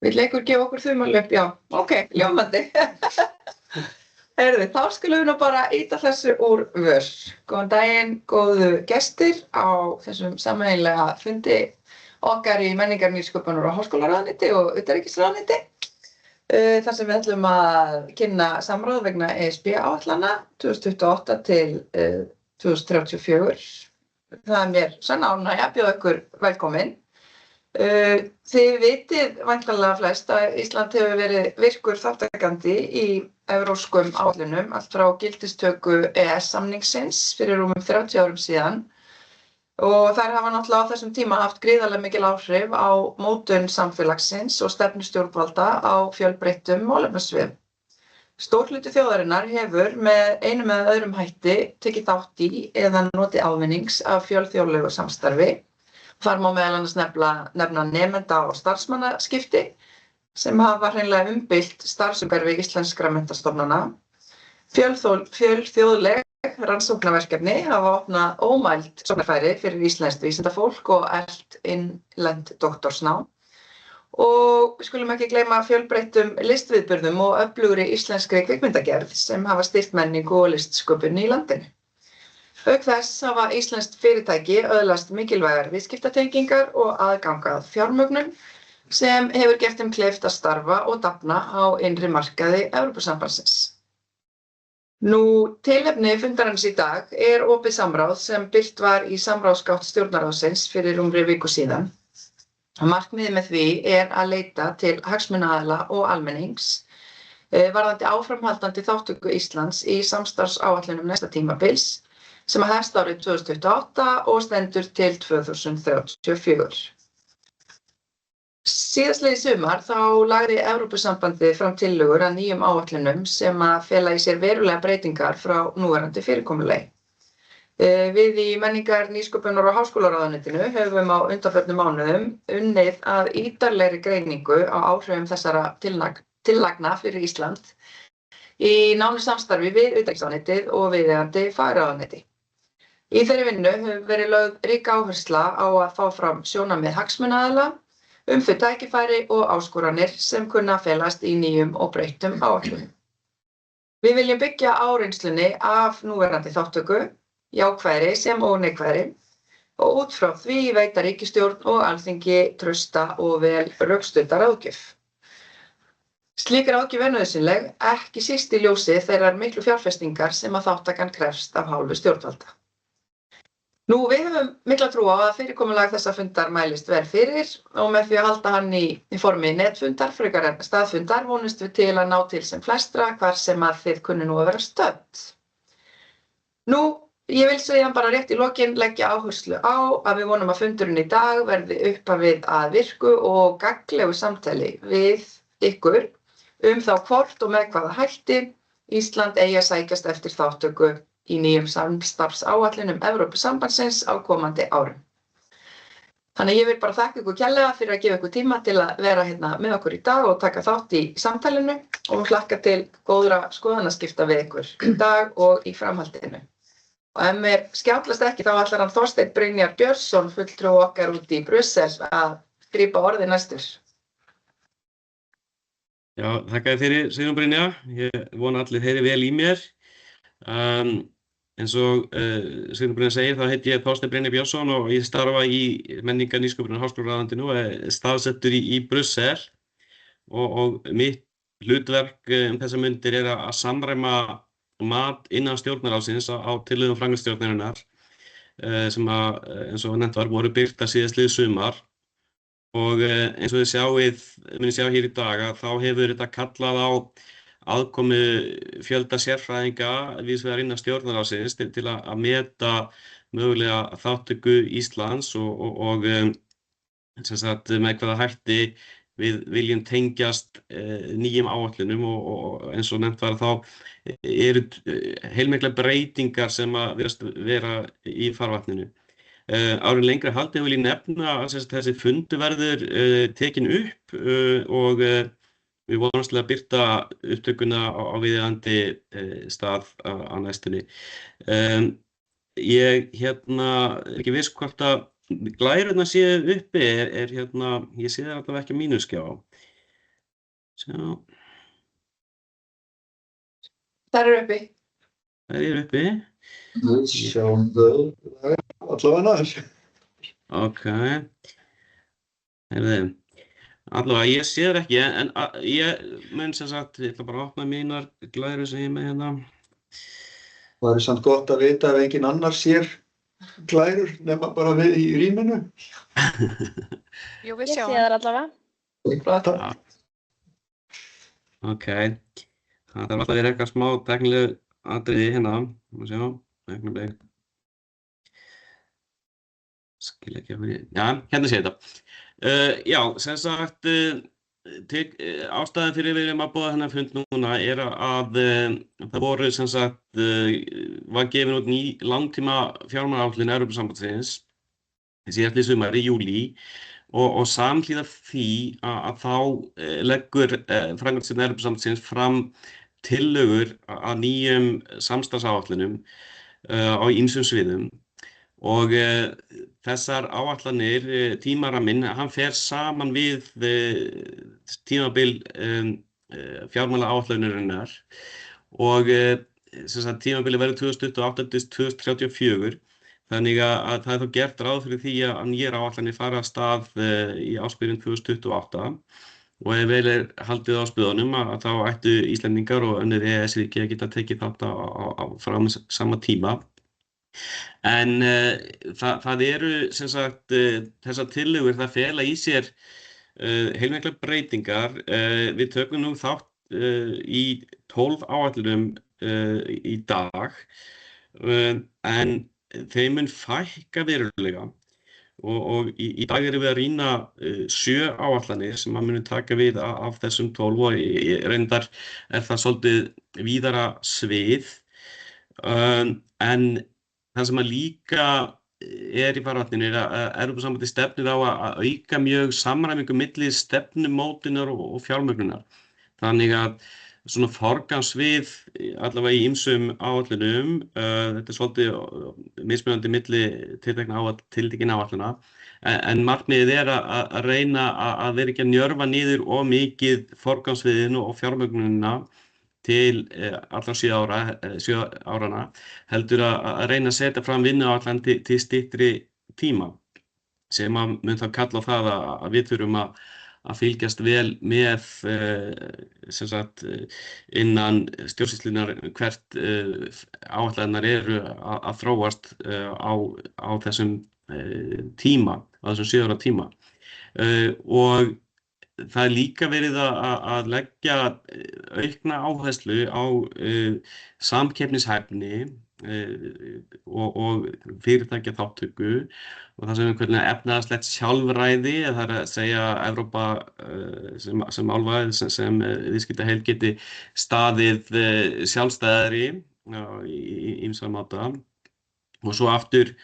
Vill einhver gefa okkur þumalöp? Já, ok, ljómandi. Heyrðu, þá skulum við nú bara ýta þessu úr vör. Góðan daginn, góðu gestir á þessum sameiginlega fundi okkar í menningar, nýsköpunar og háskólaráðuneyti og utanríkisráðuneyti. Þar sem við ætlum að kynna samráð vegna ESB-áætlana 2028 til 2034. Það mér sann ánægja að bjóða ykkur velkomin. Þið vitið væntanlega flest að Ísland hefur verið virkur þátttakandi í evrópskum áætlunum allt frá gildistöku EES-samningsins fyrir rúmum 30 árum síðan og þær hafa náttúrulega á þessum tíma haft gríðarlega mikil áhrif á mótun samfélagsins og stefnu stjórnvalda á fjölbreyttum málefnasviðum. Stór hluti þjóðarinnar hefur með einum eða öðrum hætti tekið þátt í eða notið ávinnings af fjölþjóðlegu samstarfi. Þar má meðal annars nefna nemenda- og starfsmannaskipti sem hafa hreinlega umbylt starfsumhverfi íslenskra menntastofnana. Fjölþjóðleg rannsóknarverkefni hafa opnað ómæld sóknarfæri fyrir íslenskt vísindafólk og eflt innlent doktorsnám. Og við skulum ekki gleyma fjölbreyttum listviðburðum og öflugri íslenskri kvikmyndagerð sem hafa styrkt menningu og listsköpun í landinu. Auk þess hafa íslenskt fyrirtæki öðlast mikilvægar viðskiptatengingar og aðgangað fjármögnun sem hefur gert þeim kleift að starfa og dafna á innri markaði Evrópusambandsins. Tilefni fundarins í dag er opið samráð sem birt var í samráðsgátt stjórnarráðsins fyrir rúmri viku síðan. Markmiðið með því er að leita til hagsmunaaðila og almennings varðandi áframhaldandi þátttöku Íslands í samstarfsáætlunum næsta tímabils sem að hefst árið 2028 og stendur til 2034. Síðastliðið sumar þá lagði Evrópusambandið fram tillögur að nýjum áætlunum sem að fela í sér verulega breytingar frá núverandi fyrirkomulagi. Við í menningar, nýsköpunar og háskólaráðuneytinu höfum á undanförnum mánuðum unnið að ítarlegri greiningu á áhrifum þessara tillagna fyrir Ísland í nánu samstarfi við utanríkisráðuneytið og viðeigandi fagráðuneyti. Í þeirri vinnu hefur verið lögð rík áhersla á að fá fram sjónarmið hagsmunaaðila þau tækifæri og áskoranir sem kunna að felast í nýjum og breyttum áætlunum. Við viljum byggja á reynslunni af núverandi þátttöku, jákvæðri sem og neikvæðri og út frá því veita ríkisstjórn og Alþingi trausta og vel rökstudda ráðgjöf. Slík ráðgjöf er nauðsynleg, ekki síst í ljósi þeirrar miklu fjárfestingar sem að þátttakan krefst af hálfu stjórnvalda. Við höfum mikla trú á að fyrirkomulag þessa fundar mælist vel fyrir og með því að halda hann í formi netfundar frekar en staðfundar vonumst við til að ná til sem flestra hvar sem að þið kunni nú að vera stödd. Ég vil segja bara rétt í lokin leggja áherslu á að við vonum að fundurinn í dag verði upphafið að virku og gagnlegu samtali við ykkur þá hvort og með hvaða hætti Ísland eigi að sækjast eftir þátttöku í nýjum samstarfsáætlunum Evrópusambandsins á komandi árum. Þannig ég vil bara þakka ykkur kærlega fyrir að gefa ykkur tíma til að vera hérna með okkur í dag og taka þátt í samtalinu og hlakka til góðra skoðanaskipta við ykkur í dag og í framhaldinu. Og ef mér skjátlast ekki þá ætlar hann Þorsteinn Brynjar Björnsson fulltrúi okkar úti í Brussel að grípa orðið næstur. Já, þakka þér fyrir Sigrún Brynja. Ég vona allir heyri vel í mér. Eins og Sigrún Brynja segir þá heiti ég Þorsteinn Brynjar Björnsson og ég starfa í menningar, nýsköpunar og háskólaráðuneytinu og staðsettur í Brussel og mitt hlutverk þessar mundir er að samræma mat innan stjórnarráðsins á tillögum framkvæmdastjórnarinnar sem að, eins og nefnt var, voru birtar síðastliðið sumar og eins og þið munið sjá hér í dag að þá hefur þetta kallað á aðkomu fjölda sérfræðinga víðs vegar innan stjórnarráðsins til að meta mögulega þátttöku Íslands og sem sagt með hvaða hætti við viljum tengjast nýjum áætlunum og eins og nefnt var þá eru heilmiklar breytingar sem að virðast vera í farvatninu. Áður en lengra haldið vil ég nefna að þessi fundur verður tekin upp og við vonumst að birta upptökuna á viðeigandi stað á næstunni. Ég er ekki viss hvort að glærurnar séu uppi, ég sé það allavega ekki á mínu skjá. Sjá, Þær eru uppi. þær eru uppi. Við sjáum þau allavega næður. Ok. Heyrðu, allavega, ég sé þær ekki, en ég mun sem sagt, ég ætla bara að opna mínar glæru sem ég er með hérna. Það er samt gott að vita ef engin annar sér glærur nema bara við í rýminu. Jú, við Ég sé sjáum. þær allavega. Flott. Ok, það þarf alltaf að vera eitthvað smá teknileg atriði hérna. Má sjá, augnablik. Skil ekki að fyrir, já, hérna sé þetta. Já, sem sagt, ástæðan fyrir við erum að boða þennan fund núna er að það voru sem sagt, var gefin út ný langtíma fjármálaáætlun Evrópusambandsins síðastliðið sumar í júlí og samhliða því að þá leggur framkvæmdastjórn Evrópusambandsins fram tillögur að nýjum samstarfsáætlunum á ýmsum sviðum. Og þessar áætlanir, tímaramminn, hann fer saman við tímabil fjármálaáætlunarinnar og sem sagt, tímabilið verður 2028-2034. Þannig að það er þá gert ráð fyrir því að nýjar áætlanir fara af stað í ársbyrjun 2028 og ef vel er haldið á spöðunum að þá ættu Íslendingar og önnur EES-ríki að geta tekið þátt á fram sama tíma. En það eru sem sagt þessar tillögur það fela í sér heilmiklar breytingar. Við tökum nú þátt í 12 áætlunum í dag en þeim mun fækka verulega og í dag erum við að rýna 7 áætlanir sem að munum taka við af þessum 12 og reyndar er það svolítið víðara svið en það sem að líka er í farvatninu er að Evrópusambandið stefnir á að auka mjög samræmingu milli stefnumótunar og fjármögnunar. Þannig að svona forgangssvið allavega í ýmsum áætlunum, þetta er svolítið mismunandi milli tiltekinna áætluna, en markmiðið er að reyna að vera ekki að njörva niður of mikið forgangssviðinu og fjármögnunina til allra 7 áranna, heldur að reyna að setja fram vinnuáætlun til styttri tíma sem að mun þá kalla á það að við þurfum að fylgjast vel með sem sagt innan stjórnsýslunnar hvert áætlanirnar eru að þróast á þessum tíma, á þessum 7 ára tíma og það er líka verið að leggja aukna áherslu á samkeppnishæfni og fyrirtækja þátttöku og það sem við kallum efnahagslegt sjálfræði, það er að segja Evrópa sem álfa sem viðskiptaheild geti staðið sjálfstæðari í ýmsa máta og svo aftur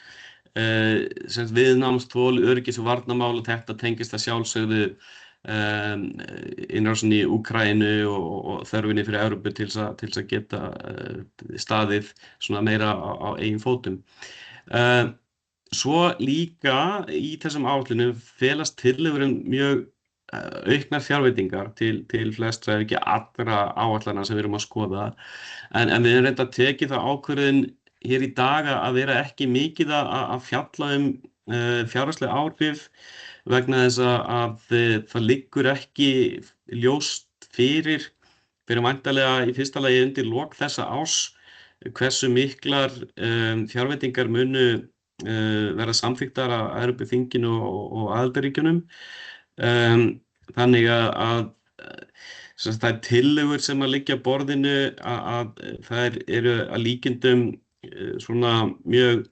viðnámsþol, öryggis- og varnarmál og þetta tengist að sjálfsögðu innrásinni í Úkraínu og þörfinni fyrir Evrópu til þess að geta staðið svona meira á eigin fótum. Svo líka í þessum áætlunum felast tillögur mjög auknar fjárveitingar til flestra ef ekki allra áætlana sem við erum að skoða en við erum reyndar að tekið það ákvörðun hér í dag að vera ekki mikið að fjalla fjárhagsleg áhrif vegna þess að það liggur ekki ljóst fyrir væntanlega í fyrsta lagi undir lok þessa árs hversu miklar fjárveitingar munu verða samþykktar af Evrópuþinginu og aðildarríkjunum. Þannig að það er tillögur sem að liggja á borðinu að þær eru að líkindum svona mjög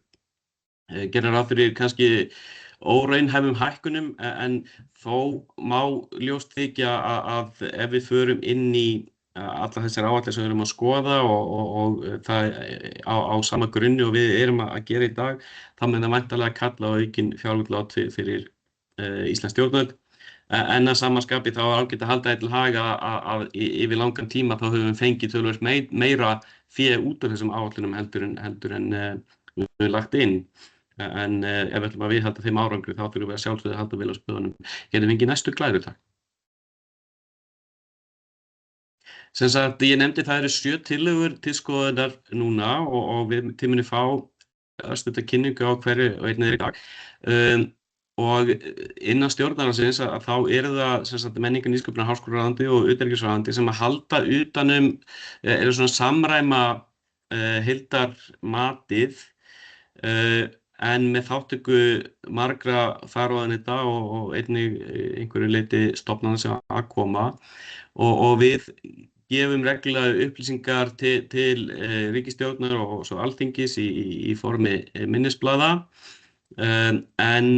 gera ráð fyrir kannski óraunhæfum hækkunum en þó má ljóst þykja að ef við förum inn í alla þessar áætlanir sem við erum að skoða og það á sama grunni og við erum að gera í dag, þá mun það væntanlega kalla á aukin fjárútlát fyrir íslensk stjórnvöld. En að sama skapi þá er ágætt að halda til haga að yfir langan tíma þá höfum við fengið töluvert meira fé út af þessum áætlunum heldur en við höfum lagt inn. En ef við ætlum að viðhalda þeim árangri þá þurfum við að sjálfsögðu að halda vel á spöðunum. Getum við ekki næstu glæru, takk. Sem sagt, ég nefndi það eru 7 tillögur til skoðunar núna og við munum fá örstutta kynningu á hverju og einnig í dag. Og innan stjórnarráðsins að þá eru það sem sagt menningar, nýsköpunar, háskólaráðuneyti og utanríkisráðuneyti sem að halda utanum eru svona samræma heildarmatið en með þátttöku margra fagráðuneyta og einnig einhverju leyti stofnana sem að koma og við gefum reglulega upplýsingar til ríkisstjórnar og svo Alþingis í formi minnisblaða en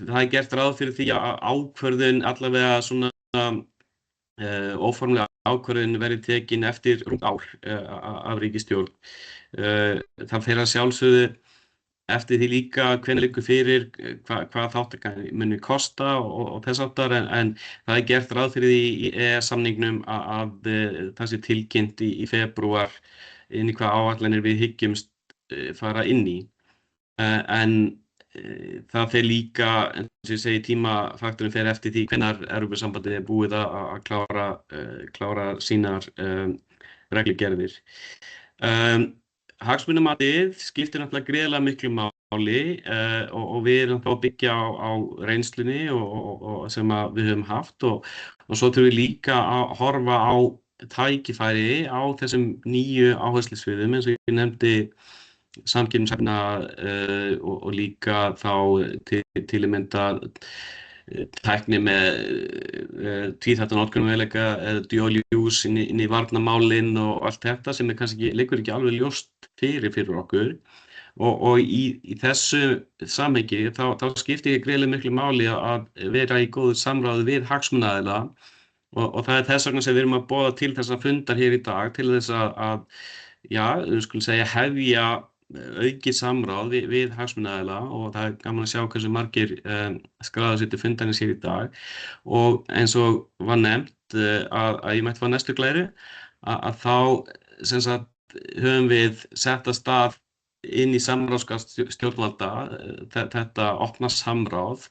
það gert ráð fyrir því að ákvörðun allavega svona óformlega ákvörðun verði tekin eftir rúmt ár af ríkisstjórn. Það fer að sjálfsögðu eftir því líka hvenær liggur fyrir hvað þátttakan muni kosta og þess háttar en það gert ráð fyrir því í EES-samningnum að það sé tilkynnt í febrúar inn í hvað áætlanir við hyggjumst fara inn í. En það fer líka, eins og ég segi, tímafaktorinn fer eftir því hvenær Evrópusambandið búið að klára sínar reglugerðir. Hagsmunamatið skiptir náttúrulega gríðarlega miklu máli og við erum náttúrulega að byggja á reynslunni og sem við höfum haft og svo þurfum við líka að horfa á tækifæri á þessum nýju áherslusviðum eins og ég nefndi samkeppnishæfni og líka þá til að mynda tækni með tvíþætta notkunarmöguleika eða dual use inn í varnarmálin og allt þetta sem liggur ekki alveg ljóst fyrir okkur og í þessu samhengi þá skiptir gríðarlega miklu máli að vera í góðu samráði við hagsmunaaðila og það þess vegna sem við erum að boða til þessa fundar hér í dag til þess að við skulum segja hefja aukið samráð við hagsmunaaðila og það gaman að sjá hversu margir skráðu sér til fundarins hér í dag og eins og var nefnt að ég mætti fá næstu glæru að þá sem sagt höfum við sett af stað inn í samráðsgátt stjórnvalda þetta opna samráð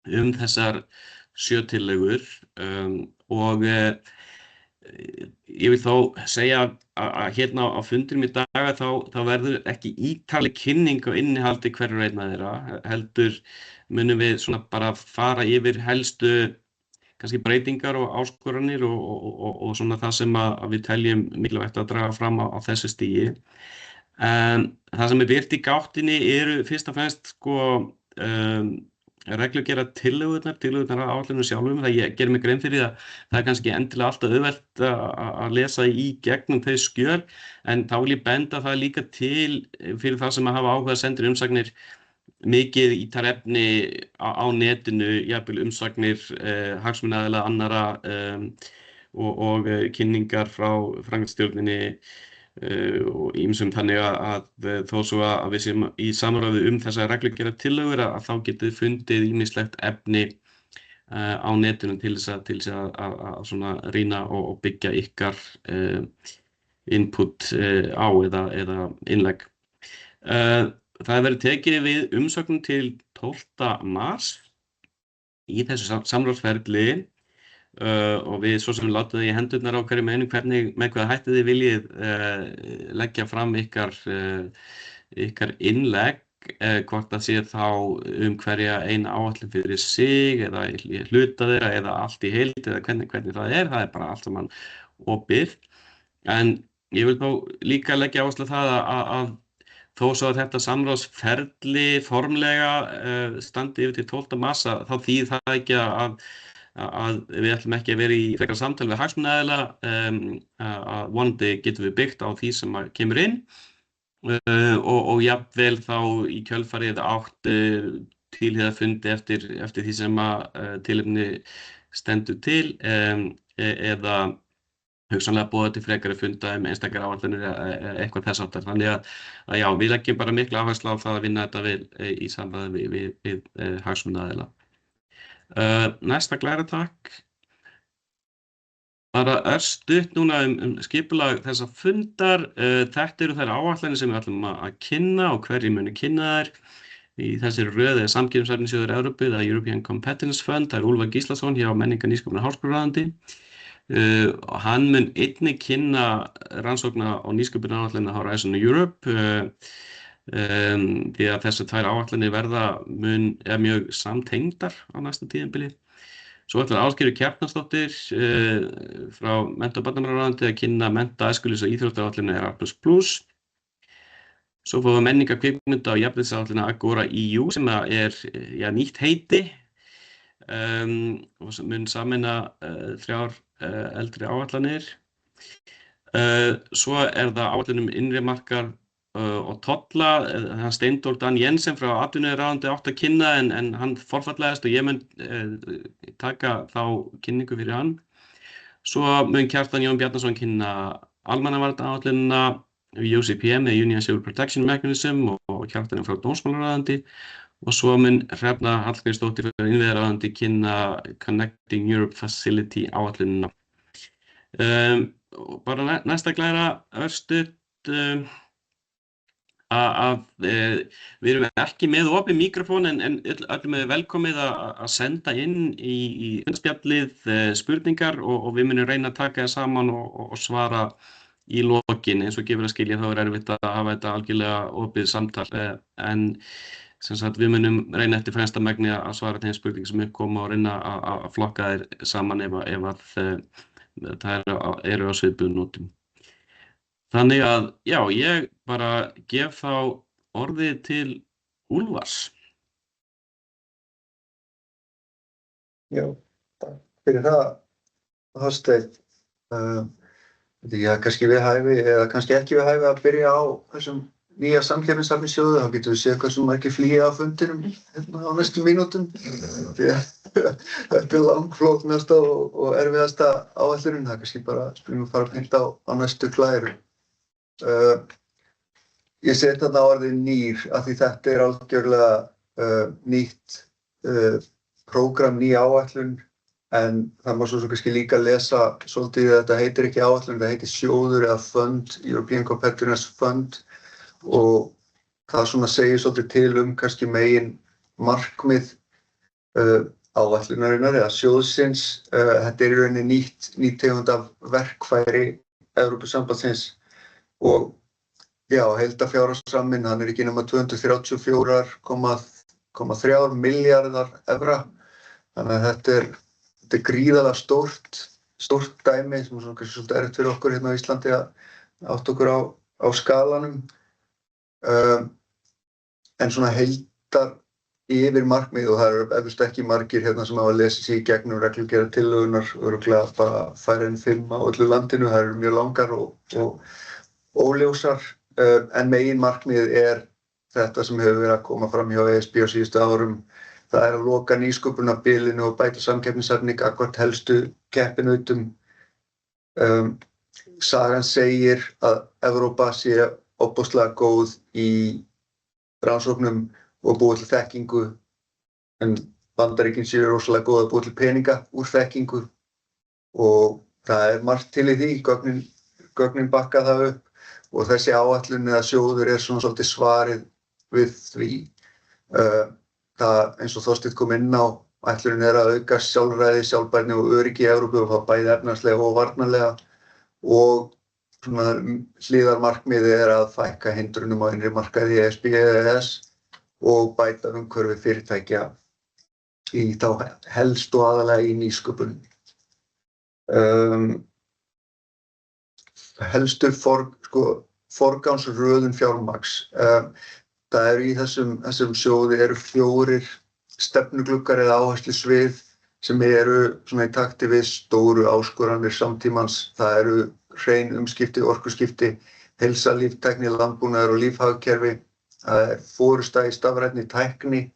þessar 7 tillögur og ég vil þó segja að hérna á fundinum í dag þá verður ekki ítarleg kynning á innihaldi hverju einna þeirra heldur munum við svona bara fara yfir helstu kannski breytingar og áskoranir og svona það sem að við teljum mikilvægt að draga fram á þessu stigi. Það sem birt í gáttinni eru fyrst og fremst reglugerðar tillögurnar að áætlunum sjálfum. Það ég gerir mig grein fyrir að það kannski endilega alltaf auðvelt að lesa í gegnum þau skjöl en þá vil ég benda það líka til fyrir það sem að hafa áhuga að senda umsagnir mikið ítarefni á netinu, jafnvel umsagnir hagsmunaaðila annarra og kynningar frá framkvæmdastjórninni og ýmsum þannig að þó svo að við séum í samráði þessar reglugerðar tillögur að þá getið fundið ýmislegt efni á netinu til þess að svona rýna og byggja ykkar input á eða innlegg. Það verður tekið við umsögnum til 12. mars í þessu samráðsferli og við svo sem látum það í hendurnar á hverju með hvaða hætti þið viljið leggja fram ykkar innlegg, hvort það sé þá hverja eina áætlun fyrir sig eða hluta þeirra eða allt í heild eða hvernig það er bara allt saman opið. En ég vil þó líka leggja áherslu á það að þó svo að þetta samráðsferli formlega standi yfir til 12. mars þá þýðir það ekki að við ætlum ekki að vera í frekara samtal við hagsmunaaðila að vonandi getum við byggt á því sem kemur inn og jafnvel þá í kjölfarið átt tilhliða fundi eftir því sem tilefni stendur til eða hugsanlega boða til frekari funda einstakar áætlanir eitthvað þess háttar. Þannig að já, við leggjum bara mikla áherslu á það að vinna þetta vel í samræði við hagsmunaaðila. Næsta glæra takk. Bara örstutt núna skipulag þessa fundar. Þetta eru þær áætlanir sem við ætlum að kynna og hverjir muni kynna þær. Í þessari röð samkeppnisefnissjóður Evrópu, það European Competence Fund, það Úlfar Gíslason hjá Menningar, nýsköpunar og háskólaráðuneyti. og hann mun einnig kynna rannsókna á nýsköpunaráætlunina Horizon Europe því að þessar tvær áætlanir verða mjög samtengdar á næsta tímabili. Svo ætlar Ásgerður Kjartansdóttir frá mennta- og barnamálaráðuneyti að kynna mennta-, æskulýðs- og íþróttaáætlunina Erasmus+. Svo fáum við menningar-, kvikmynda- og jafnréttisáætlunina Agora EU sem nýtt heiti og sem mun sameina þrjár eldri áætlanir. Svo það áætlun innri markað og tolla, hann Steindór Dan Jensen frá atvinnuráðuneyti átti að kynna en hann forfallaðist og ég mun taka þá kynningu fyrir hann. Svo mun Kjartan Jón Bjarnason kynna almannavarnaáætlunina UCPM, Union Civil Protection Mechanism og Kjartan frá dómsmálaráðuneyti og svo mun Hrefna Hallgrímsdóttir frá innviðaráðuneyti kynna Connecting Europe Facility áætlunina. Bara næsta glæra örstutt að við erum ekki með opið mikrofón en öllum velkomið að senda inn í spjallið spurningar og við munum reyna að taka það saman og svara í lokin. Eins og gefur að skilja þá erfitt að hafa þetta algjörlega opið samtal en sem sagt við munum reyna eftir fremsta megni að svara þeim spurningum sem uppkoma og reyna að flokka þær saman ef það eru á svipuðum nótum. Þannig að, já, ég bara gef þá orðið til Úlfars. Já, takk fyrir það, Þorsteinn. Kannski við hæfi eða kannski ekki við hæfi að byrja á þessum nýja samkeppnishæfnissjóði, þá getum við séð hversu margir flýja á fundinum á næstu mínútum. Þetta langflóknasta og erfiðasta áætlunin, það kannski bara spilum við fara beint á næstu glæru. Ég set þarna orðið nýr af því þetta algjörlega nýtt prógram, ný áætlun en það má svo kannski líka lesa svolítið að þetta heitir ekki áætlun, það heitir sjóður eða fund, European Competitiveness Fund og það svona segir svolítið til kannski megin markmið áætlunarinnar eða sjóðsins. Þetta í rauninni nýtt tegund af verkfæri Evrópusambandsins og já, heildarfjárhagsramminn, hann ekki nema 234,3 milljarðar evra. Þannig að þetta er gríðarlega stórt dæmi sem er kannski svolítið erfitt fyrir okkur hérna á Íslandi að átta okkur á skalanum. En svona heildar yfir markmið og það eru eflaust ekki margir hérna sem hafa lesið sig í gegnum reglugerðartillögurnar örugglega bara færri en 5 á öllu landinu, það eru mjög langar og óljósar en megin markmið þetta sem hefur verið að koma fram hjá ESB á síðustu árum. Það að loka nýsköpunarbilinu og bæta samkeppnishæfni gagnvart helstu keppinautum. Sagan segir að Evrópa sé ofboðslega góð í rannsóknum og búið til þekkingu en Bandaríkin séu rosalega góð að búið til peninga úr þekkingu og það margt til í því, gögnin bakka það upp og þessi áætlun eða sjóður svona svolítið svarið við því. Það eins og Þorsteinn kom inn á, ætlunin að auka sjálfræði, sjálfbærni og öryggi í Evrópu og það bæði efnahagslega og varnarlega og svona hliðarmarkmiðið að fækka hindrunum á innri markaði ESB eða EES og bæta umhverfi fyrirtækja í þá helst og aðalega í nýsköpun. Helstu forgangsröðun fjármagns. Það í þessum sjóði 4 stefnugluggar eða áherslusvið sem svona í takti við stóru áskoranir samtímans. Það hrein umskipti, orkuskipti, heilsa, líftækni, landbúnaður og lífhagkerfi. Það forysta í stafrænni tækni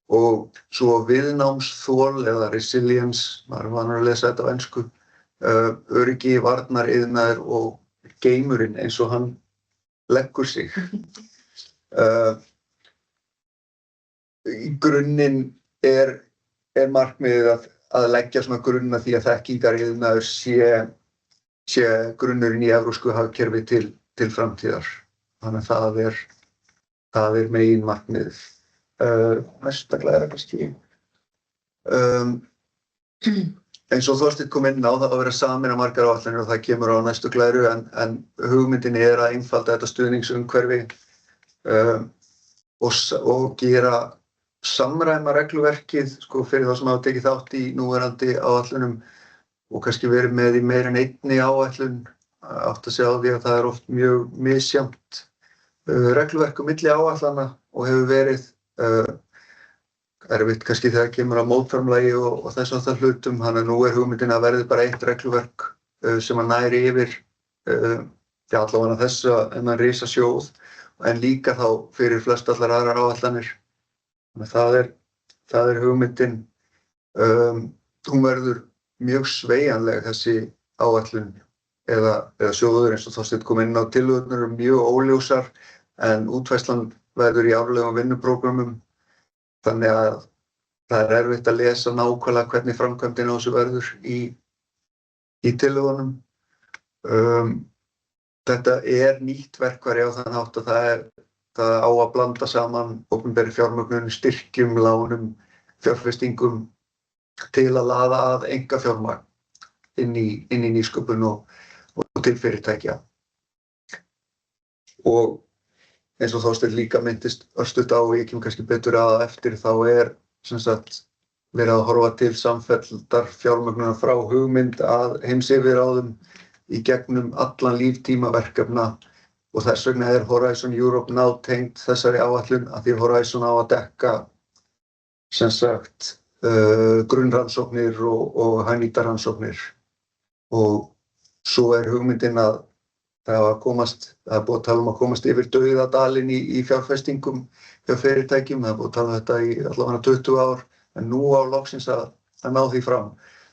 og svo viðnámsþol eða resilience, maður vanur að lesa þetta á ensku, öryggi, varnar, iðnaður og geimurinn eins og hann leggur sig. Í grunninn markmiðið að leggja svona grunn að því að þekkingariðnaður sé grunnurinn í evrópsku hagkerfi til framtíðar. Þannig að það megin markmiðið. Næsta glæra kannski. eins og Þorsteinn kom inn á það að vera sameina margar áætlanir og það kemur á næstu glæru en hugmyndin er að einfalda þetta stuðningsumhverfi og gera samræma regluverkið sko, fyrir þá sem hafa tekið þátt í núverandi áætlunum og kannski verið með í meira en einni áætlun átt að segja á því að það oft mjög misjafnt regluverk milli áætlana og hefur verið erfitt kannski þegar kemur að mótframlagi og þess að það hlutum, þannig að nú hugmyndin að verði bara eitt regluverk sem að næri yfir allavega þessa enn risa sjóð en líka þá fyrir flest allar aðrar áætlanir. Þannig að það er hugmyndin, hún verður mjög sveigjanleg þessi áætlun eða sjóður eins og Þorsteinn kom inn á tillögurnar mjög óljósar en útfærslan verður í árlegum vinnuprógramum. Þannig að það er erfitt að lesa nákvæmlega hvernig framkvæmdin á þessu verður í tillögunum. Þetta er nýtt verkfæri á þann hátt að það á að blanda saman opinberri fjármögnun, styrkjum, lánum, fjárfestingum til að laða að einkafjármagn inn í nýsköpun og til fyrirtækja. Og eins og Þorsteinn líka minntist örstutt á og ég kem kannski betur að eftir þá sem sagt verið að horfa til samfelldar fjármögnunar frá hugmynd að heimsyfirráðum í gegnum allan líftíma verkefna og þess vegna Horizon Europe nátengd þessari áætlun að því Horizon á að dekka sem sagt grunnrannsóknir og hagnýtarannsóknir og svo hugmyndin að það er búið að tala að komast yfir dauðadalinn í fjárfestingum hjá fyrirtækjum, það er búið að tala þetta í allavega 20 ár, en nú á loksins að ná því fram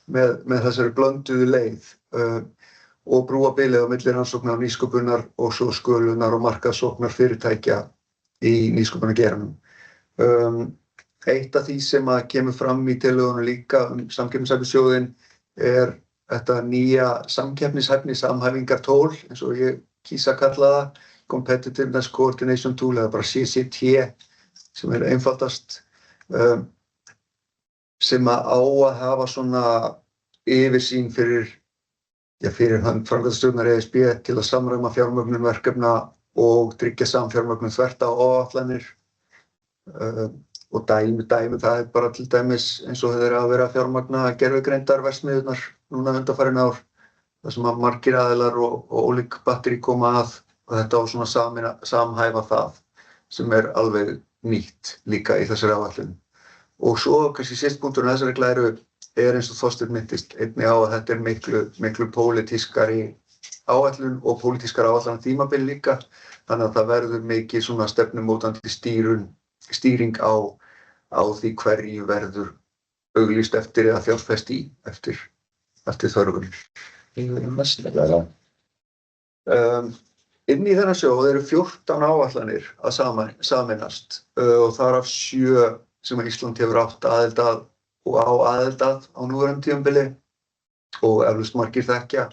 með þessari blönduðu leið og brúa bilið á milli rannsóknar og nýsköpunar og svo skölunar og markaðssóknar fyrirtækja í nýsköpunargeiranum. Eitt af því sem að kemur fram í tillögunum líka samkeppnishæfnisjóðinn þetta nýja samkeppnishæfni samhæfingartól, eins og ég kýs að kalla það, Competitiveness Coordination Tool eða bara CCT, sem einfaldast, sem á að hafa svona yfirsýn fyrir hönd framkvæmdastjórnar ESB til að samræma fjármögnun verkefna og tryggja samfjármögnun þvert á áætlanir. Og dæmi, það bara til dæmis eins og þeir að vera að fjármagna gervigreindar verksmiðjurnar núna undanfarin ár, þar sem að margir aðilar og ólík batteri koma að og þetta á svona samhæfa það sem alveg nýtt líka í þessari áætlun. Og svo kannski síst punkturinn þessari glæru eins og Þorsteinn minntist einnig á að þetta miklu pólitískari áætlun og pólitískara áætlana tímabil líka, þannig að það verður mikið svona stefnumótandi stýring á því hverju verður auglýst eftir eða fjárfest í eftir þörfum. Inn í þennan sjóð eru 14 áætlanir að sameinast og þar af 7 sem Ísland hefur átt aðild að og á aðild að á núverandi tímabili og eflaust margir þekkja.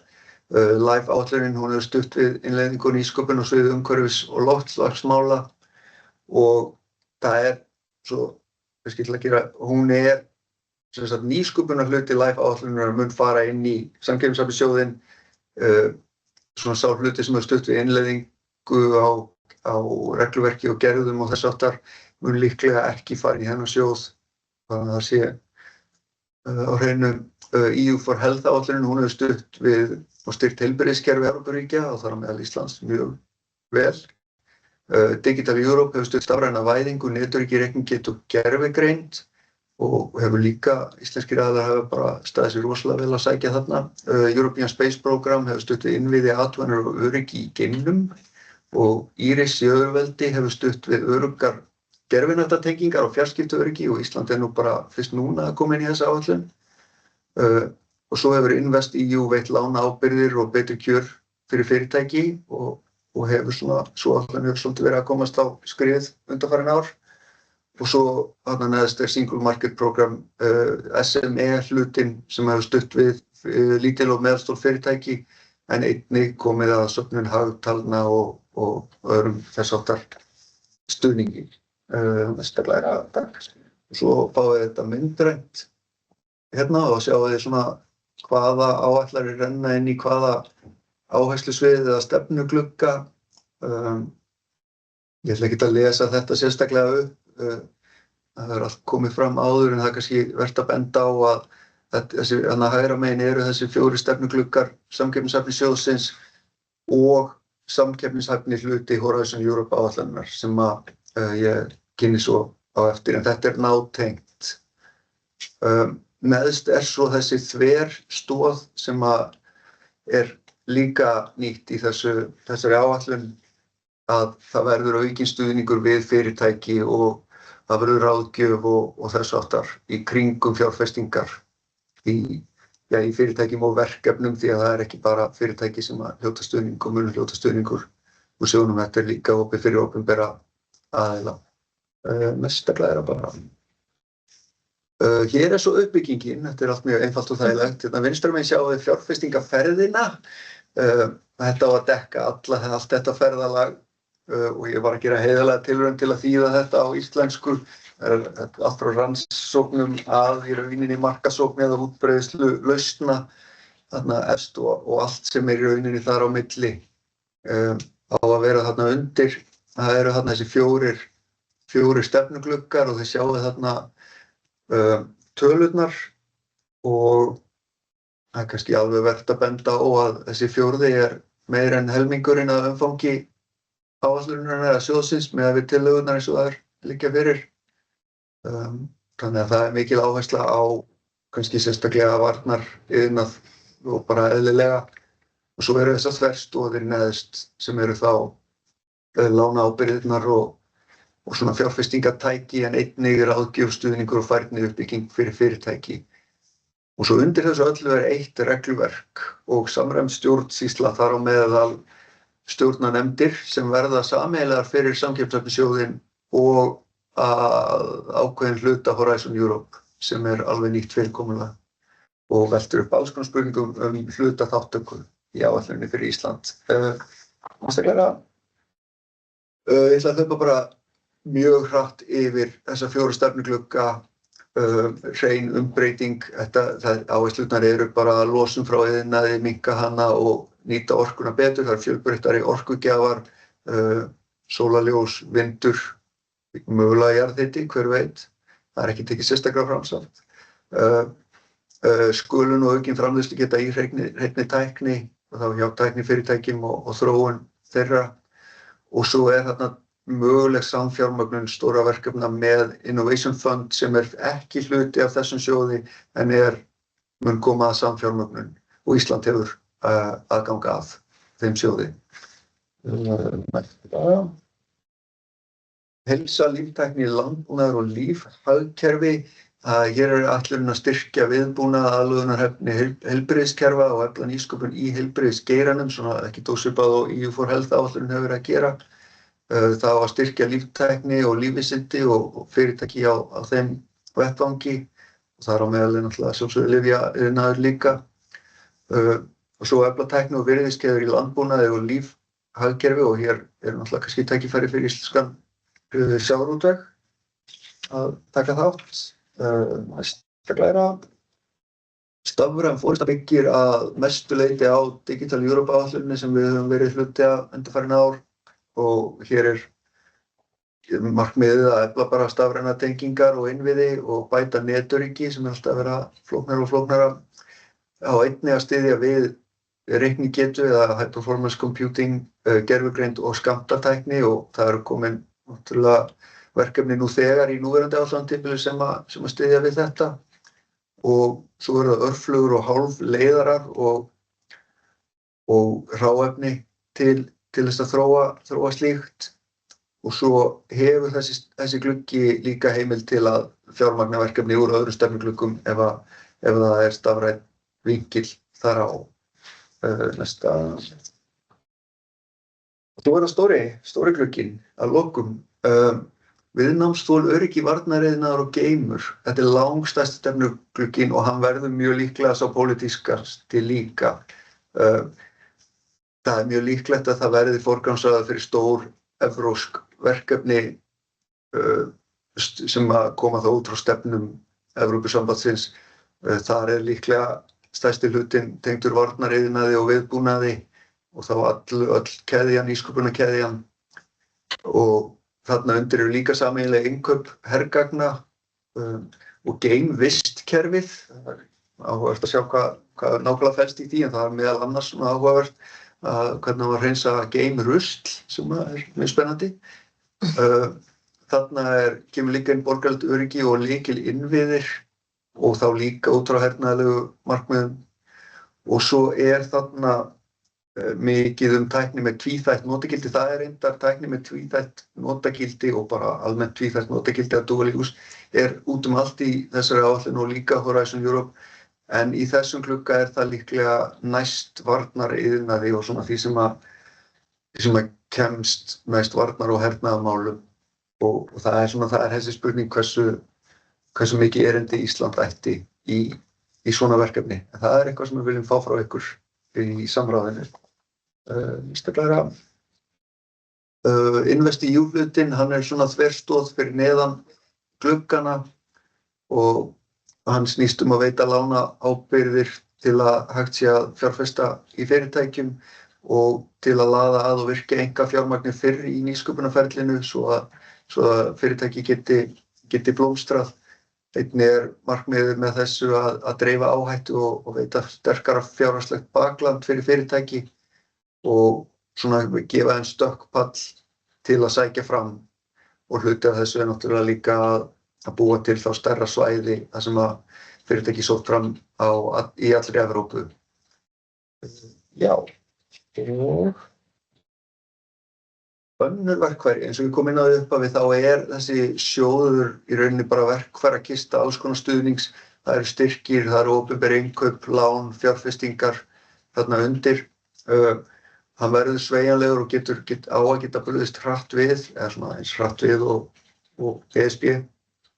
LIFE áætlunin, hún hefur stutt við innleiðingu og nýsköpun á sviði umhverfis og loftslagsmála og það svo kannski til að gera, hún sem sagt nýsköpunarhluti LIFE áætlunar mun fara inn í samkeppnishæfnisjóðinn, svona sá hluti sem stutt við innleiðingu á regluverki og gerðum og þess áttar mun líklega ekki fara í þennan sjóð, þannig að það sé á hreinu. EU for Health áætlunin, hún hefur stutt við og styrkt heilbrigðiskerfi Evrópuríkja og þar á meðal Íslands mjög vel. Digital Europe hefur stutt stafræna væðingu, netöryggi, reikningit og gervigreind og hefur líka, íslenskir aðilar hafa bara staðið sér rosalega vel að sækja þarna. European Space Program hefur stutt við innviði, athuganir og öryggi í geimnum og IRIS í öðruveldi hefur stutt við öruggar gerfinættatengingar og fjarskiptaöryggi og Ísland nú bara fyrst núna að koma inn í þessa áætlun. Og svo hefur InvestEU veitt lánaábyrgðir og betri kjör fyrir fyrirtæki og hefur svo áætlun hefur svolítið verið að komast á skrið undanfarin ár. Og svo þarna neðst Single Market Program, SME hlutinn sem hefur stutt við lítil og meðalstór fyrirtæki en einnig komið að söfnun hagtalna og öðrum þess áttar stuðningi. Mestarlega takk. Og svo fáið þetta myndrænt hérna og sjáu þið svona hvaða áætlanir renna inn í hvaða áherslusvið eða stefnuglugga. Ég ætla ekki að lesa þetta sérstaklega upp. Það hefur allt komið fram áður en það er kannski vert að benda á að þessi hægra megin eru þessi 4 stefnugluggar samkeppnishæfni sjóðsins og samkeppnishæfni hluti Horizon Europe áætlarinnar sem ég kynni svo á eftir, en þetta nátengt. Neðst svo þessi þverstoð sem er líka nýtt í þessari áætlun, að það verður aukinn stuðningur við fyrirtæki og það verður ráðgjöf og þess háttar í kringum fjárfestingar í fyrirtækjum og verkefnum, því að það er ekki bara fyrirtæki sem hljóta stuðning og munu hljóta stuðningur og sjónum þetta líka opið fyrir opinbera aðila. Næsta glæra bara. Hér svo uppbyggingin, þetta allt mjög einfalt og þægilegt. Vinstra megin sjáum við fjárfestingaferðina. Þetta á að dekka allt þetta ferðalag og ég var að gera heiðarlega tilraun til að þýða þetta á íslensku. Allt frá rannsóknum að í rauninni markaðsókn eða útbreiðslu lausna þarna efst og allt sem í rauninni þar á milli á að vera þarna undir. Það eru þarna þessi 4 stefnugluggar og þið sjáu þarna tölurnar og það er kannski alveg vert að benda á að þessi 4. meira en helmingurinn að umfangi áætlunarinnar eða sjóðsins með við tillögurnar eins og það liggja fyrir. Þannig að það er mikil áhersla á kannski sérstaklega varnar iðnað og bara eðlilega. Og svo eru þessar þverstoðir neðst sem eru þá lánaábyrgðirnar og svona fjárfestingatæki en einnig ráðgjöf, stuðningur og færni uppbygging fyrir fyrirtæki. Og svo undir þessu öllu er eitt regluverk og samræmd stjórnsýsla, þar á meðal stjórnarnefndir sem verða sameiginlegar fyrir samkeppnishæfnisjóðinn og að ákveðin hluta Horizon Europe sem er alveg nýtt fyrirkomulag og veltur upp alls konar spurningum hluta þáttöku í áætluninni fyrir Ísland. Ég ætla að hlaupa bara mjög hratt yfir þessa 4 stefnuglugga, hrein umbreyting. Áherslurnar eru bara losun frá iðnaði, minnka hana og nýta orkuna betur. Það fjölbreyttari orkugjafar, sólarljós, vindur, mögulega jarðhiti, hver veit. Það er ekki tekið sérstaklega fram samt. Skulun og aukin framleiðslu geta í hreinni tækni og þá hjá tæknifyrirtækjum og þróun þeirra. Og svo þarna möguleg samfjármögnun stóra verkefna með Innovation Fund sem er ekki hluti af þessum sjóði en mun koma að samfjármögnun og Ísland hefur aðgang að þeim sjóði. Heilsa, líftækni, landbúnaður og lífhagkerfi. Hér ætlunin að styrkja viðbúnað, aðlögunarhæfni heilbrigðiskerfa og efla nýsköpun í heilbrigðisgeiranum, svona ekki ósvipað og EU for Health áætlunin hefur verið að gera. Það á að styrkja líftækni og lífvísindi og fyrirtæki á þeim vettvangi og þar á meðal náttúrulega sjálfsögðu lyfjaiðnaður líka. Og svo efla tækni og virðiskeðjur í landbúnaði og lífhagkerfi og hér náttúrulega kannski tækifæri fyrir íslenskan sjávarútveg að taka þátt. Næsta glæra. Stafræn forysta byggir að mestu leyti á Digital Europe áætluninni sem við höfum verið hluti af undanfarin ár og hér markmiðið að efla bara stafrænar tengingar og innviði og bæta netöryggi sem alltaf vera flóknara og flóknara. Á einnig að styðja við reiknigetu eða high performance computing, gervigreind og skammtatækni og það eru komin náttúrulega verkefni nú þegar í núverandi áætlunartímabili sem að styðja við þetta og svo eru það örflugur og hálfleiðarar og hráefni til þess að þróa slíkt og svo hefur þessi gluggi líka heimild til að fjármagna verkefni úr öðrum stefnugluggum ef það er stafrænn vinkill þar á. Næsta. Svo það stóri glugginn að lokum. Viðnámsþol, öryggi, varnariðnaður og geimur. Þetta langstærsti stefnuglugginn og hann verður mjög líklega sá pólitískasti líka. Það mjög líklegt að það verði forgangsraðað fyrir stór evrópsk verkefni sem að koma þá út frá stefnum Evrópusambandsins. Þar líklega stærsti hlutinn tengdur varnariðnaði og viðbúnaði og þá öll keðjan, nýsköpunarkeðjan og þarna undir eru líka sameiginleg innkaup hergagna og geimvistkerfið. Það er áhugavert að sjá hvað nákvæmlega felst í því en það er meðal annars svona áhugavert hvernig það var hreinsa geimrusl sem er mjög spennandi. Þarna kemur líka inn borgaralegt öryggi og lykilinviðir og þá líka út frá hernaðarlegu markmiðum og svo þarna mikið tækni með tvíþætt notagildi. Það reyndar tækni með tvíþætt notagildi og bara almennt tvíþætt notagildi að dual use út allt í þessari áætlun og líka Horizon Europe en í þessum glugga það líklega næst varnariðnaði og svona því sem að kemst næst varnar- og hernaðarmálum og það er þessi spurning hversu mikið erindi Ísland ætti í svona verkefni. En það eitthvað sem við viljum fá frá ykkur í samráðinu. Ístaklega InvestEU-hlutinn, hann svona þverstóð fyrir neðan gluggana og hann snýst að veita lánaábyrgðir til að hægt sé að fjárfesta í fyrirtækjum og til að laða að og virka einkafjármagni fyrr í nýsköpunarferlinu svo að fyrirtæki geti blómstrað. Einnig markmiðið með þessu að dreifa áhættu og veita sterkara fjárhagslegt bakland fyrir fyrirtæki og svona gefa þeim stökkpall til að sækja fram og hluti af þessu náttúrulega líka að búa til þá stærra svæði þar sem að fyrirtæki sótt fram í allri Evrópu. Já, og önnur verkfæri, eins og við komum inn á upphafi, þá þessi sjóður í rauninni bara verkfærakista, alls konar stuðnings, það eru styrkir, það eru opinber innkaup, lán, fjárfestingar þarna undir. Hann verður sveigjanlegur og á að geta brugðist hratt við, eða svona eins hratt við og ESB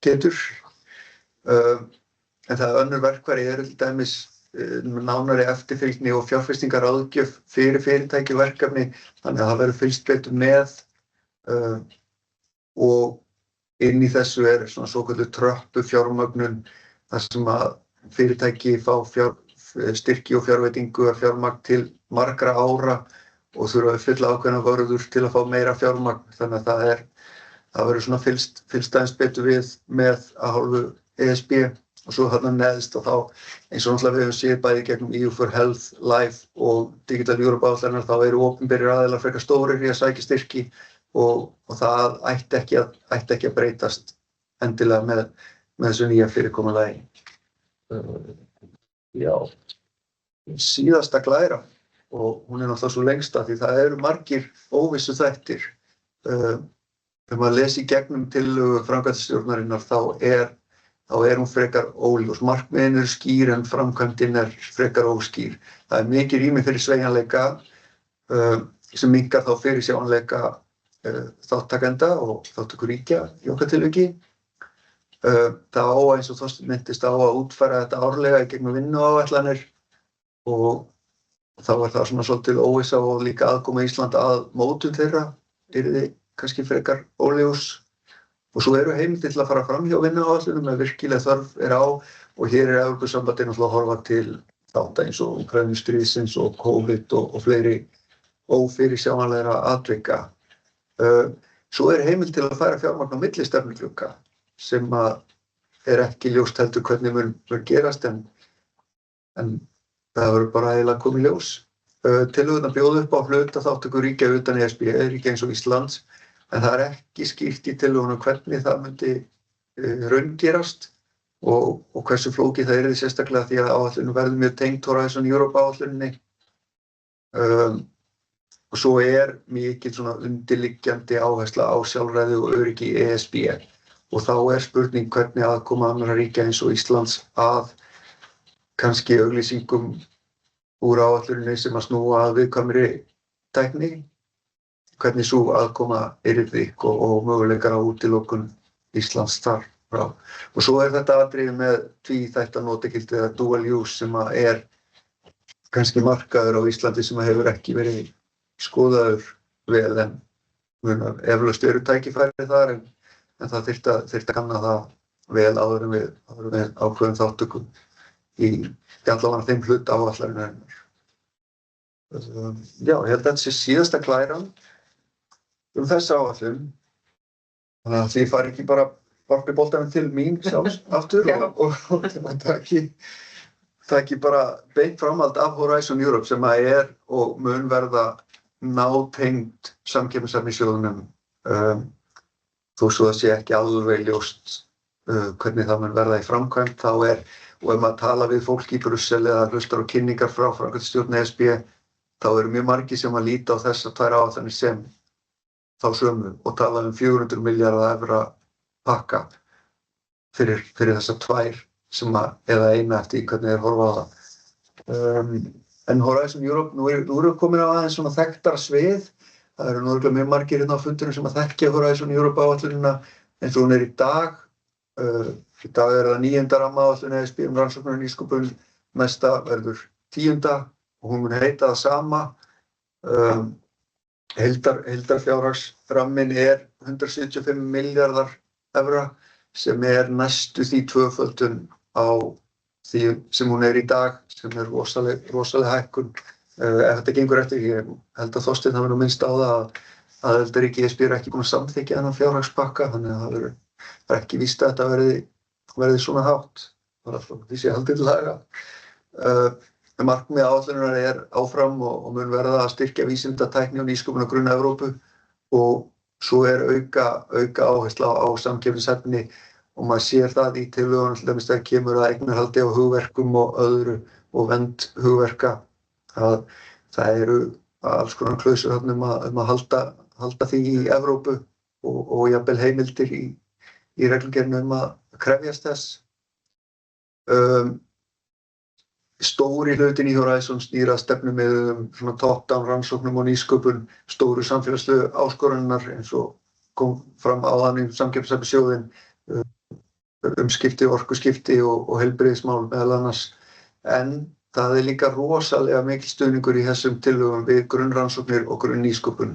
getur. En það önnur verkfæri til dæmis nánari eftirfylgni og fjárfestingaráðgjöf fyrir fyrirtæki og verkefni, þannig að það verður fylgst betur með og inn í þessu svona svokölluð tröppufjármögnun þar sem að fyrirtæki fá styrki og fjárveitingu af fjármagn til margra ára og þurfa að uppfylla ákveðna vörður til að fá meira fjármagn, þannig að það verður svona fylgst aðeins betur við með að hálfu ESB og svo þarna neðst og þá eins og náttúrulega við höfum séð bæði gegnum EU for Health, LIFE og Digital Europe áætlanirnar þá eru opinberir aðilar frekar stórir í að sækja styrki og það ætti ekki að breytast endilega með þessu nýja fyrirkomulagi. Já, síðasta glæra og hún náttúrulega svo lengsta því það eru margir óvissu þættir. Þegar maður lesi gegnum tillögu framkvæmdastjórnarinnar þá hún frekar óljós. Markmiðin eru skýr en framkvæmdin frekar óskýr. Það mikið rými fyrir sveigjanleika sem minnkar þá fyrirsjáanleika þáttakenda og þáttakuríkja í okkar tilviki. Það eins og Þorsteinn minntist að útfæra þetta árlega í gegnum vinnuáætlanir og þá það svona svolítið óvissa og líka aðkoma Ísland að mótun þeirra yrði kannski frekar óljós. Og svo eru heimildir til að fara fram hjá vinnuáætlunum ef virkilega þörf á og hér Evrópusambandið náttúrulega að horfa til þátta eins og Úkraínustríðsins og COVID og fleiri ófyrirsjáanlegra atvika. Svo heimild til að færa fjármagn á milli stefnuglugga sem að ekki ljóst heldur hvernig mun gerast en það verður bara eiginlega komið ljós. Tillögurnar bjóða upp á hlutaþátttöku ríkja utan ESB, ríkja eins og Íslands, en það ekki skýrt í tillögunum hvernig það myndi raungerast og hversu flókið það yrði sérstaklega því að áætlunum verður mjög tengt Horizon Europe áætluninni. Og svo mikil svona undirliggjandi áhersla á sjálfræði og öryggi í ESB og þá spurning hvernig aðkoma annarra ríkja eins og Íslands að kannski auglýsingum úr áætluninni sem að snúa að viðkvæmri tækni. Hvernig sú aðkoma yrði og möguleikar á útilokun Íslands þar frá. Og svo þetta atriði með tvíþætta notagildi eða dual use sem kannski markaður á Íslandi sem hefur ekki verið skoðaður vel en eflaust eru tækifæri þar en það þyrfti að kanna það vel áður en við ákveðum þáttöku í allavega þeim hlut áætlunarinnar. Já, ég held að þetta sé síðasta glæran þessa áætlun. Þannig að því fari ekki bara varpi boltanum til mín sjálfs aftur og taki bara beint framhald af Horizon Europe sem að og mun verða nátengd samkeppnisefnissjóðunum þó svo það sé ekki alveg ljóst hvernig það mun verða í framkvæmd og ef maður tala við fólk í Brussel eða hlustar á kynningar frá framkvæmdastjórn ESB þá eru mjög margir sem að líta á þessar tvær áætlanir sem þá sömu og tala 400 milljarða evra pakka fyrir þessar tvær sem eða eina eftir hvernig horfa á það. En Horizon Europe, nú erum við komin á aðeins svona þekktara svið. Það eru nú mjög margir hérna á fundunum sem að þekkja Horizon Europe áætlunina eins og hún í dag. Í dag það 9. rammaáætlun ESB rannsóknir og nýsköpun, næsta verður 10. og hún mun heita það sama. Heildarfjárhagsramminn 175 milljarðar evra sem næstu því tvöföldun á því sem hún í dag, sem rosaleg hækkun. Ef þetta gengur eftir, ég held að Þorsteinn hafi nú minnst á það að aðildarríki ESB ekki búin að samþykkja þennan fjárhagspakka, þannig að það ekki víst að þetta verði svona hátt. Því sé haldið til laga. Markmið áætlunarinnar áfram og mun verða að styrkja vísindatækni og nýsköpun á grunni Evrópu og svo auka áhersla á samkeppnishæfni og maður sér það í tillögunum til dæmis þegar kemur að eignarhaldi á hugverkum og öðru og vernd hugverka að það eru alls konar klausur þarna um að halda því í Evrópu og jafnvel heimildir í reglugerðinni að krefjast þess. Stóri hlutin í Horizon snýr að stefnumiðum svona top-down rannsóknum og nýsköpun, stóru samfélagslegu áskoranirnar eins og kom fram áðan í samkeppnisefnissjóðinn, umskipti, orkuskipti og heilbrigðismál meðal annars. En það líka rosalega mikil stuðningur í þessum tillögum við grunnrannsóknir og grunnnýsköpun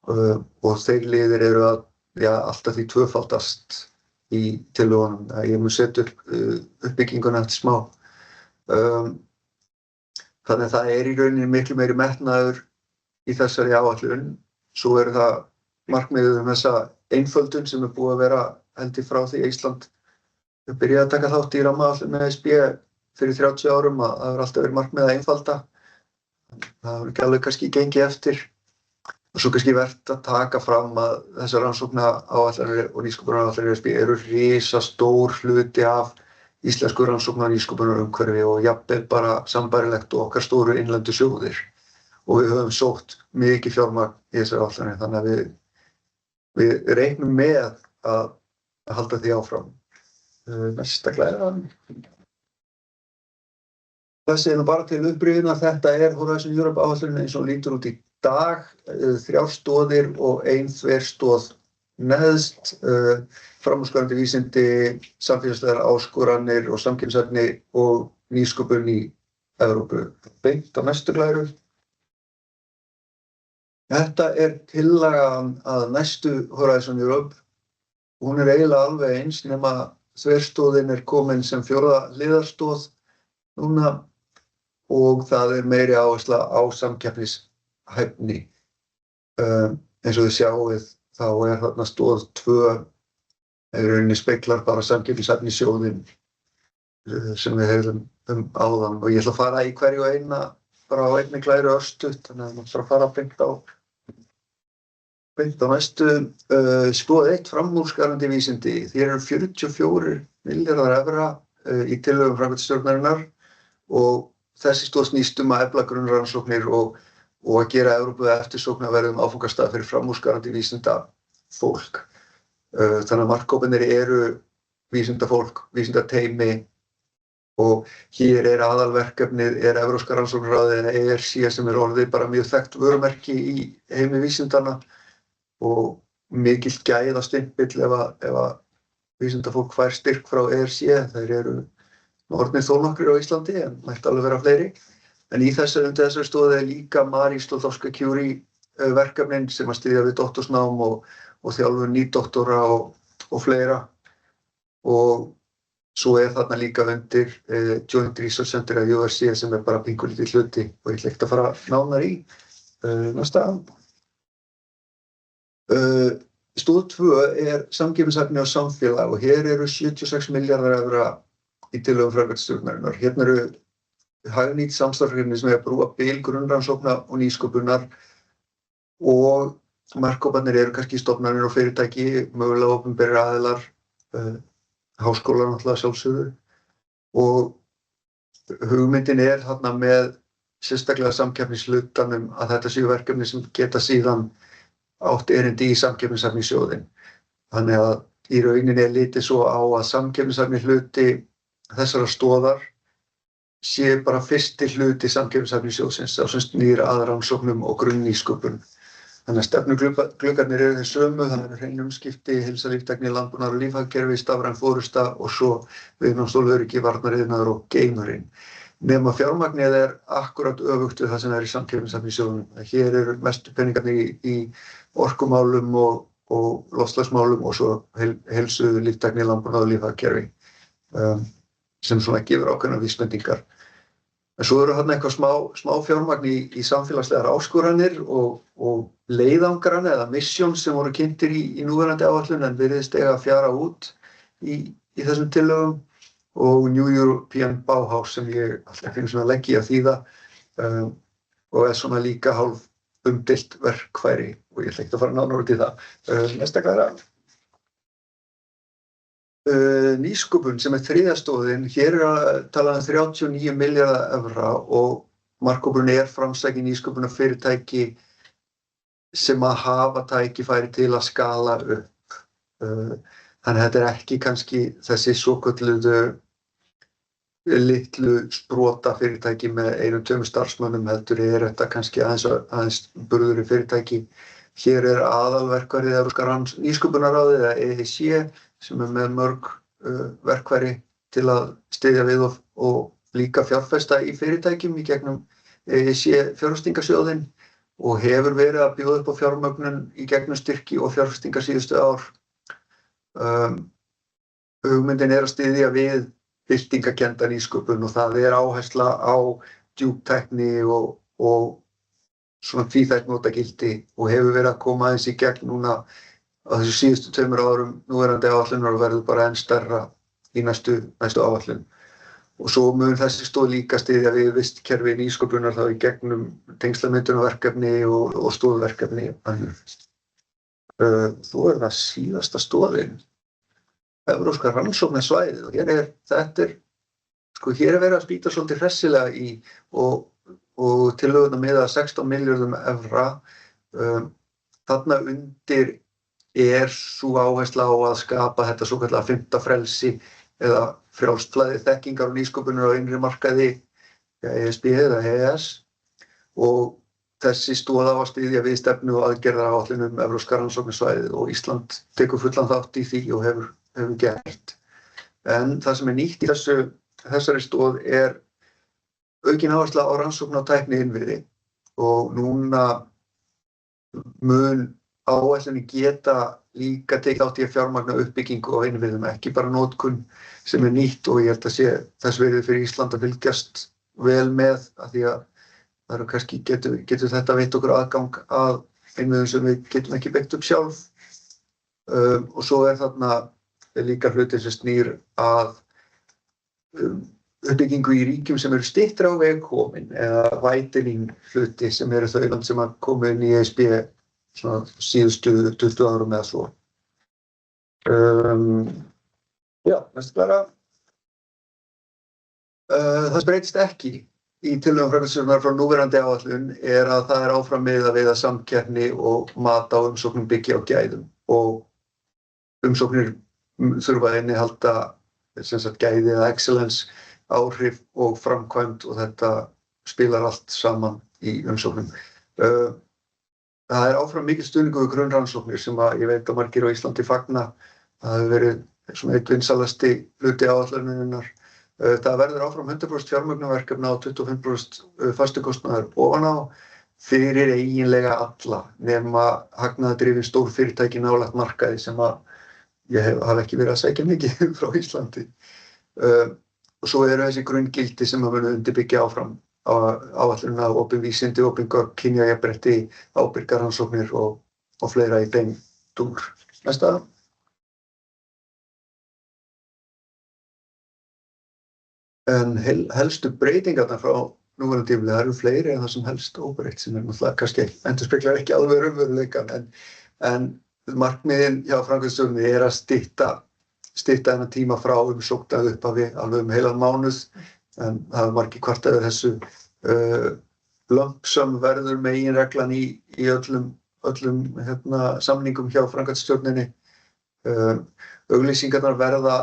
og þeir liðir eru að alltaf því tvöfaldast í tillögunum. Ég mun setja upp uppbygginguna eftir smá. Þannig að það í rauninni miklu meiri metnaður í þessari áætlun. Svo það markmiðið þessa einföldun sem búið að vera heldur frá því að Ísland byrjaði að taka þátt í rammaáætlun með ESB fyrir 30 árum að það hefur alltaf verið markmið að einfalda. Það hefur ekki alveg kannski gengið eftir. Og svo kannski vert að taka fram að þessar rannsóknaráætlanir og nýsköpunaráætlanir ESB eru risastór hluti af íslensku rannsóknar- og nýsköpunarumhverfi og jafnvel bara sambærilegt og okkar stóru innlendu sjóðir. Og við höfum sótt mikið fjármagn í þessar áætlanir þannig að við reiknum með að halda því áfram. Næsta glæran. Þessi nú bara til upprifjunar að þetta Horizon Europe áætlunin eins og hún lítur út í dag, 3 stoðir og 1 þverstoð neðst, framúrskarandi vísindi, samfélagslegar áskoranir og samkeppnisefni og nýsköpun í Evrópu. Beint á næstu glæru. Þetta tillagan að næstu Horizon Europe. Hún eiginlega alveg eins nema þverstóðin komin sem 4. hliðarstóð núna og það meiri áhersla á samkeppnishæfni. Eins og þið sjáið þá þarna stóð 2 í rauninni speglar bara samkeppnishæfnissjóðinn sem við heyrðum áðan og ég ætla að fara í hverju eina bara á einni glæru örstutt þannig að maður þarf að fara beint á næstu. Stoð 1 framúrskarandi vísindi. Þeir eru 44 milljarðar evra í tillögum framkvæmdastjórnarinnar og þessi stóð snýst að efla grunnrannsóknir og að gera Evrópu eftirsóknarverðum áfangastað fyrir framúrskarandi vísindafólk. Þannig að markhóparnir eru vísindafólk, vísindateymi og hér aðalverkefnið Evrópska rannsóknaráðið eða ERC sem orðið bara mjög þekkt vörumerki í heimi vísindana og mikill gæðastimpill ef að vísindafólk fær styrk frá ERC. Þeir eru orðnir þó nokkrir á Íslandi en mætti alveg vera fleiri. En í þessari stóði líka Marie Sklodowska-Curie verkefnin sem að styðja við doktorsnám og þjálfun nýdoktora og fleira. Og Svo þarna líka undir Joint Research Center af URC sem bara pínkulítið hluti og ég ætla ekkert að fara nánar í næsta. Stoð 2 samkeppnishæfni og samfélag og hér eru 76 milljarðar evra í tillögum framkvæmdastjórnarinnar. Hérna eru hagnýtt samstarfsverkefni sem brúa bil grunnrannsókna og nýsköpunar og markhóparnir eru kannski stofnanir og fyrirtæki, mögulega opinberir aðilar, háskólar náttúrulega sjálfsögðu og hugmyndin þarna með sérstaklega samkeppnishlutanum að þetta séu verkefni sem geta síðan átt erindi í samkeppnishæfnisjóðinn. Þannig að í rauninni litið svo á að samkeppnishæfni hluti þessara stoðar sé bara fyrsti hluti samkeppnishæfnisjóðsins sá sem snýr að rannsóknum og grunnnýsköpun. Þannig að stefnugluggarnir eru þeir sömu, það eru hrein umskipti, heilsa, líftækni, landbúnaður og lífhagkerfi, stafræn forysta og svo viðnámsþol, öryggi, varnariðnaður og geimurinn. Nema fjármagnið akkurat öfugt við það sem í samkeppnishæfnisjóðunum. Hér eru mestu peningarnir í orkumálum og loftslagsmálum og svo heilsu, líftækni, landbúnaður og lífhagkerfi sem svona gefur ákveðnar vísbendingar. En svo eru þarna eitthvað smá fjármagn í samfélagslegar áskoranir og leiðangran eða mission sem voru kynntir í núverandi áætlun en virðist eiga að fjara út í þessum tillögum og New European Bauhaus sem ég alltaf finnst svona leggi að þýða og svona líka hálf umdeilt verkfæri og ég ætla ekki að fara nánar út í það. Næsta Klara. Nýsköpun sem þriðja stoðin, hér talað 39 milljarða evra og markhópurinn framsækin nýsköpunarfyrirtæki sem að hafa tækifæri til að skala upp. Þannig að þetta ekki kannski þessi svokölluðu litlu sprota fyrirtæki með 1-2 starfsmönnum heldur þetta kannski aðeins burðuri fyrirtæki. Hér aðalverkfærið Evrópska nýsköpunarráðið eða EEC sem með mörg verkfæri til að styðja við og líka fjárfesta í fyrirtækjum í gegnum EEC fjárfestingasjóðinn og hefur verið að bjóða upp á fjármögnun í gegnum styrki og fjárfestingar síðustu ár. Hugmyndin að styðja við byltingakennda nýsköpun og það áhersla á djúptækni og svona tvíþætt notagildi og hefur verið að koma aðeins í gegn núna á þessu síðustu 2 árum núverandi áætlunar og verður bara enn stærra í næstu áætlun. Og svo mun þessi stoð líka styðja við vistkerfi nýsköpunar þá í gegnum tengslamyndunarverkefni og stoðverkefni. Svo það síðasta stoðin, Evrópska rannsóknarsvæðið og hér verið að spýta svolítið hressilega í og tillögurnar miða 16 milljörðum evra. Þarna undir sú áhersla á að skapa þetta svokallaða 5. frelsi eða frjálst flæði þekkingar og nýsköpunar á innri markaði ESB eða EES og þessi stoð á að styðja við stefnu og aðgerðaráætlun Evrópska rannsóknarsvæðið og Ísland tekur fullan þátt í því og hefur gert. En það sem nýtt í þessari stoð aukin áhersla á rannsókn og tækni innviði og núna mun áætlunin geta líka tekið þátt í að fjármagna uppbyggingu á innviðum, ekki bara notkun sem nýtt og ég held að sé þess verið fyrir Ísland að fylgjast vel með af því að það eru kannski getur þetta veitt okkur aðgang að innviðum sem við getum ekki byggt upp sjálf og svo þarna líka hluti sem snýr að uppbyggingu í ríkjum sem eru styttra á veg komin eða widening hluti sem eru þau land sem að koma inn í ESB svona síðustu 20 árum eða svo. Næstu Klara. Það sem breytist ekki í tillögum framkvæmdastjórnar frá núverandi áætlun að það áfram miðað við að samkeppni og mat á umsóknum byggja á gæðum og umsóknir þurfa að innihalda gæði eða excellence, áhrif og framkvæmd og þetta spilar allt saman í umsóknum. Það áfram mikil stuðningur við grunnrannsóknir sem ég veit að margir á Íslandi fagna. Það hefur verið svona einn vinsalasti hluti áætlunarinnar. Það verður áfram 100% fjármögnunarverkefna og 25% fastukostnaður ofan á fyrir eiginlega alla nema hagnaðardrifin stór fyrirtæki nálægt markaði sem ég hafi ekki verið að sækja mikið frá Íslandi. Og svo eru þessi grunngildi sem að munu undirbyggja áfram áætlunina, opin vísindi, opin gögn, kynjajafnrétti, ábyrgar rannsóknir og fleira í þeim dúr. Næsta. En helstu breytingarnar frá núverandi tímabili, það eru fleiri en það sem helst óbreytt, sem náttúrulega kannski endurspeglar ekki alveg raunveruleikann, en markmiðin hjá framkvæmdastjórninni að stytta þennan tíma frá umsókn að upphafi alveg heilan mánuð, en það er margir kvartað yfir þessu. Lump sum verður meginreglan í öllum samningum hjá framkvæmdastjórninni. Auglýsingarnar verða,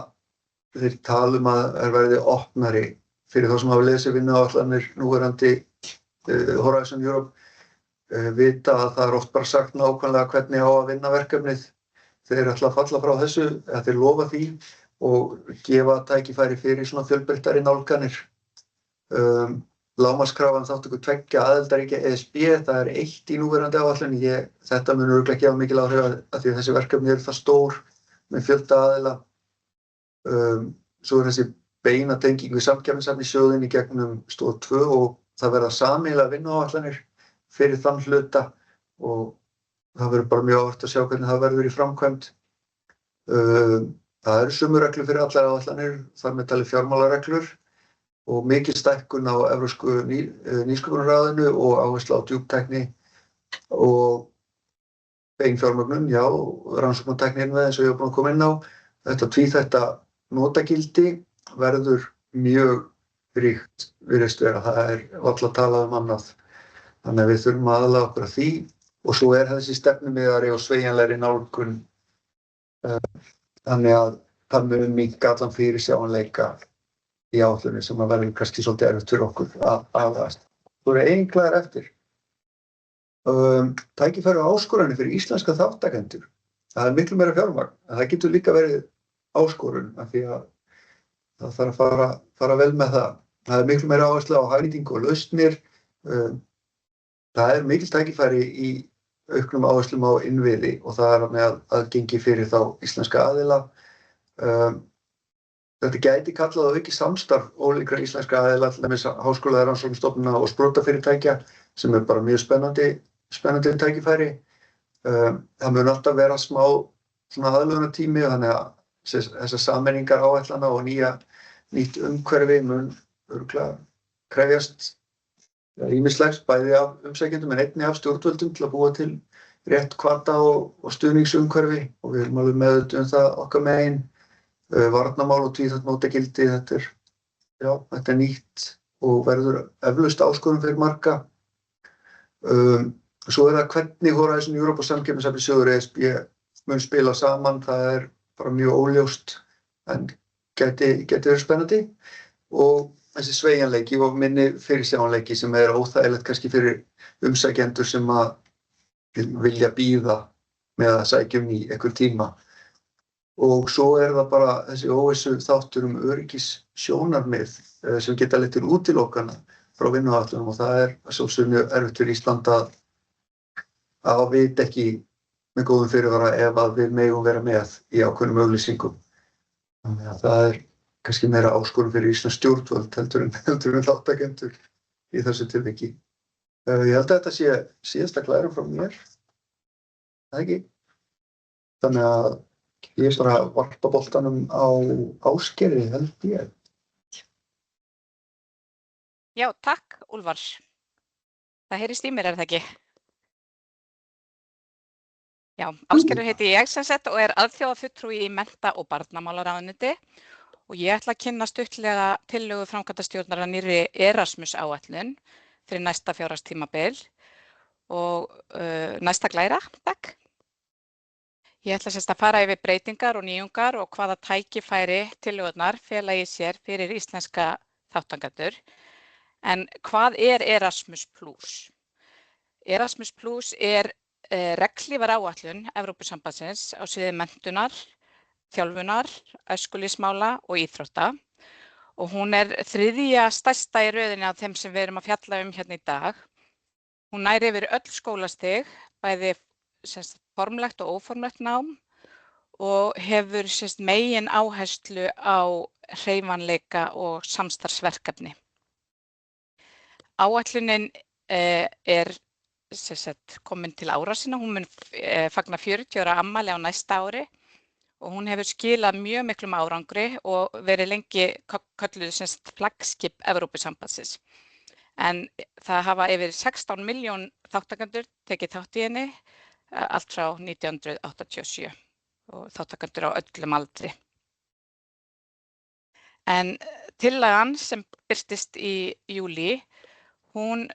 þeir tala að þær verði opnari fyrir þá sem hafa lesið vinnuáætlanir núverandi Horizon Europe, vita að það er oft bara sagt nákvæmlega hvernig á að vinna verkefnið. Þeir ætla að falla frá þessu, að þeir lofa því og gefa tækifæri fyrir svona fjölbreyttari nálganir. Lágmarkskrafan þátttöku 2 aðildarríkja ESB, það er 1 í núverandi áætlun. Þetta mun örugglega gefa mikil áhrif að því að þessi verkefni eru það stór með fjölda aðila. Svo er þessi beina tenging við samkeppnishæfnissjóðinn í gegnum stoð 2 og það verða sameiginlegar vinnuáætlanir fyrir þann hluta og það verður bara mjög áhugavert að sjá hvernig það verður í framkvæmd. Það eru sömu reglur fyrir allar áætlanir, þar með talið fjármálareglur og mikil stækkun á evrópsku nýsköpunarráðinu og áherslu á djúptækni og bein fjármögnun, já, rannsóknartækni eins og ég var búinn að koma inn á. Þetta tvíþætta notagildi verður mjög ríkt, virðist vera. Það er varla talað annað. Þannig að við þurfum að aðlaga okkur að því. Og svo er þessi stefnumiðari og sveigjanlegri nálgun, þannig að það mun minnka allan fyrirsjáanleika í áætlunni sem að verður kannski svolítið erfitt fyrir okkur að aðlagast. Svo eru einklaðar eftir. Tækifæri og áskoranir fyrir íslenska þátttakendur. Það er miklu meira fjármagn, en það getur líka verið áskorun af því að það þarf að fara vel með það. Það er miklu meira áherslu á hagnýtingu og lausnir. Það er mikil tækifæri í auknum áherslum á innviði og það er með aðgengi fyrir þá íslenska aðila. Þetta gæti kallað á aukið samstarf ólíkra íslenska aðila, til dæmis háskóla, rannsóknastofnana og sprotafyrirtækja sem er bara mjög spennandi tækifæri. Það mun alltaf vera smá aðlögunartími, þannig að þessar sameiningar áætlana og nýtt umhverfi mun örugglega krefjast ýmislegs bæði af umsækjendum en einnig af stjórnvöldum til að búa til rétt hvata og stuðningsumhverfi og við erum alveg meðvituð það okkar megin. Varnarmál og tvíþætt notagildi, þetta er nýtt og verður eflaust áskorun fyrir marga. Svo er það hvernig Horizon Europe og samkeppnishæfnissjóður ESB mun spila saman, það er bara mjög óljóst en gæti verið spennandi og þessi sveigjanleiki og minni fyrirsjáanleiki sem er óþægilegt kannski fyrir umsækjendur sem að vilja bíða með að sækja í einhver tíma. Og svo er það bara þessi óvissu þáttur öryggissjónarmið sem geta leitt til útilokana frá vinnuáætlunum og það er sjálfsögðu mjög erfitt fyrir Ísland að vita ekki með góðum fyrirvara ef að við megum vera með í ákveðnum auglýsingum. Þannig að það er kannski meira áskorun fyrir íslensk stjórnvöld heldur en þáttakendur í þessu tilviki. Ég held að þetta sé síðasta klærum frá mér. Það ekki. Þannig að ég bara varpa boltanum á Ásgeiri, held ég. Já, takk, Úlfar. Það heyrist í mér, það ekki? Já, Ásgerður heiti ég sem sagt og alþjóðafulltrúi í mennta- og barnamálaráðuneyti og ég ætla að kynna stuttlega tillögu framkvæmdastjórnar að nýrri Erasmus-áætlun fyrir næsta fjárhagstímabil og næsta glæra, takk. Ég ætla semst að fara yfir breytingar og nýjungar og hvaða tækifæri tillögurnar fela í sér fyrir íslenska þátttakendur. En hvað er Erasmus+? Erasmus+ er regnhlífar áætlun Evrópusambandsins á sviði menntunar, þjálfunar, æskulýðsmála og íþrótta og hún er þriðja stærsta í röðinni af þeim sem við erum að fjalla hérna í dag. Hún nær yfir öll skólastig, bæði formlegt og óformlegt nám og hefur megin áherslu á hreyfanleika og samstarfsverkefni. Áætlunin er komin til ára sinna, hún mun fagna 40 ára afmæli á næsta ári og hún hefur skilað mjög miklum árangri og verið lengi kölluð flaggskip Evrópusambandsins. En það hafa yfir 16 milljón þátttakendur tekið þátt í henni allt frá 1987 og þátttakendur á öllum aldri. En tillagan sem birtist í júlí, hún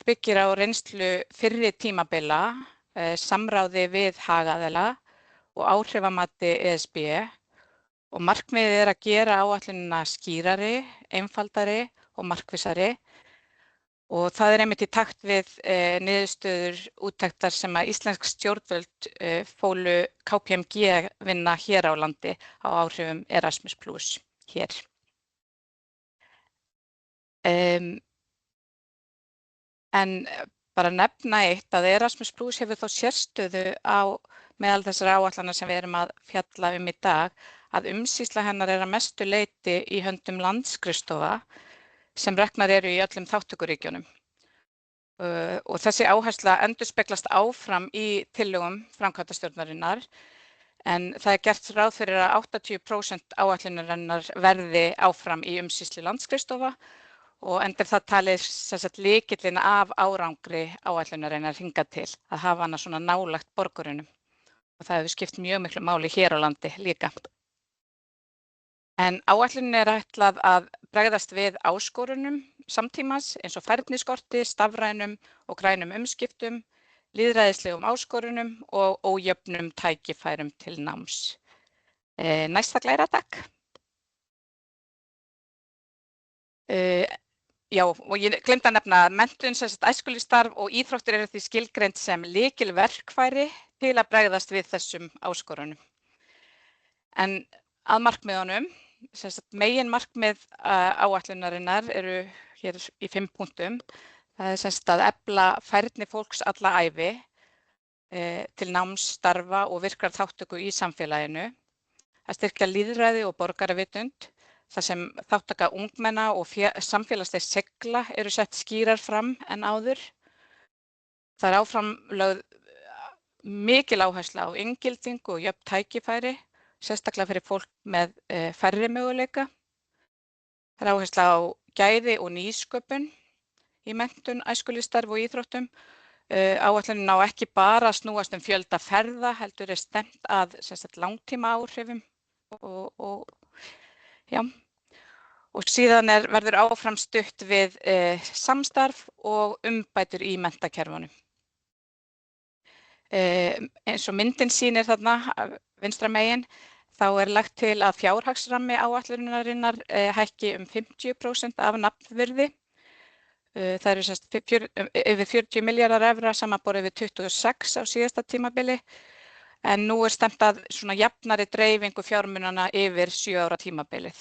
byggir á reynslu fyrri tímabila, samráði við hagaðila og áhrifamati ESB og markmiðið að gera áætlunina skýrari, einfaldari og markvissari og það einmitt í takt við niðurstöður úttektar sem að íslensk stjórnvöld fólu KPMG vinna hér á landi á áhrifum Erasmus+ hér. En bara nefna eitt að Erasmus+ hefur þá sérstöðu á meðal þessara áætlana sem við erum að fjalla í dag, að umsýsla hennar að mestu leyti í höndum landsskrifstofa sem reknar eru í öllum þátttökuríkjunum. Og þessi áhersla endurspeglast áfram í tillögum framkvæmdastjórnarinnar, en það gert ráð fyrir að 80% áætlunarinnar verði áfram í umsýslu landsskrifstofa og endur það talið lykillinn af árangri áætlunarinnar hingað til að hafa hana svona nálægt borgurunum. Og það hefur skipt mjög miklu máli hér á landi líka. En áætlunin ætlað að bregðast við áskorunum samtímans eins og færniskorti, stafrænum og grænum umskiptum, lýðræðislegum áskorunum og ójöfnum tækifærum til náms. Næsta glæra, takk. Já, og ég gleymdi að nefna að menntun, æskulýðsstarf og íþróttir eru því skilgreind sem lykilverkfæri til að bregðast við þessum áskorunum. En að markmiðunum, meginmarkmið áætlunarinnar eru hér í 5 punktum. Það að efla færni fólks alla ævi til náms, starfa og virkrar þátttöku í samfélaginu, að styrkja lýðræði og borgaravitund, þar sem þáttaka ungmenna og samfélagsleg segla eru sett skýrar fram en áður. Það áfram lögð mikil áhersla á inngildingu og jöfn tækifæri, sérstaklega fyrir fólk með færri möguleika. Það áhersla á gæði og nýsköpun í menntun, æskulýðsstarf og íþróttum. Áætlunin á ekki bara að snúast fjölda ferða, heldur stefnt að langtíma áhrifum og síðan verður áfram stutt við samstarf og umbætur í menntakerfunum. Eins og myndin sýnir þarna vinstra megin, þá lagt til að fjárhagsrammi áætlunarinnar hækki 50% af nafnvirði. Það eru yfir 40 milljarðar evra samanborið við 26 á síðasta tímabili, en nú stefnt að svona jafnari dreifingu fjármunanna yfir 7 ára tímabilið.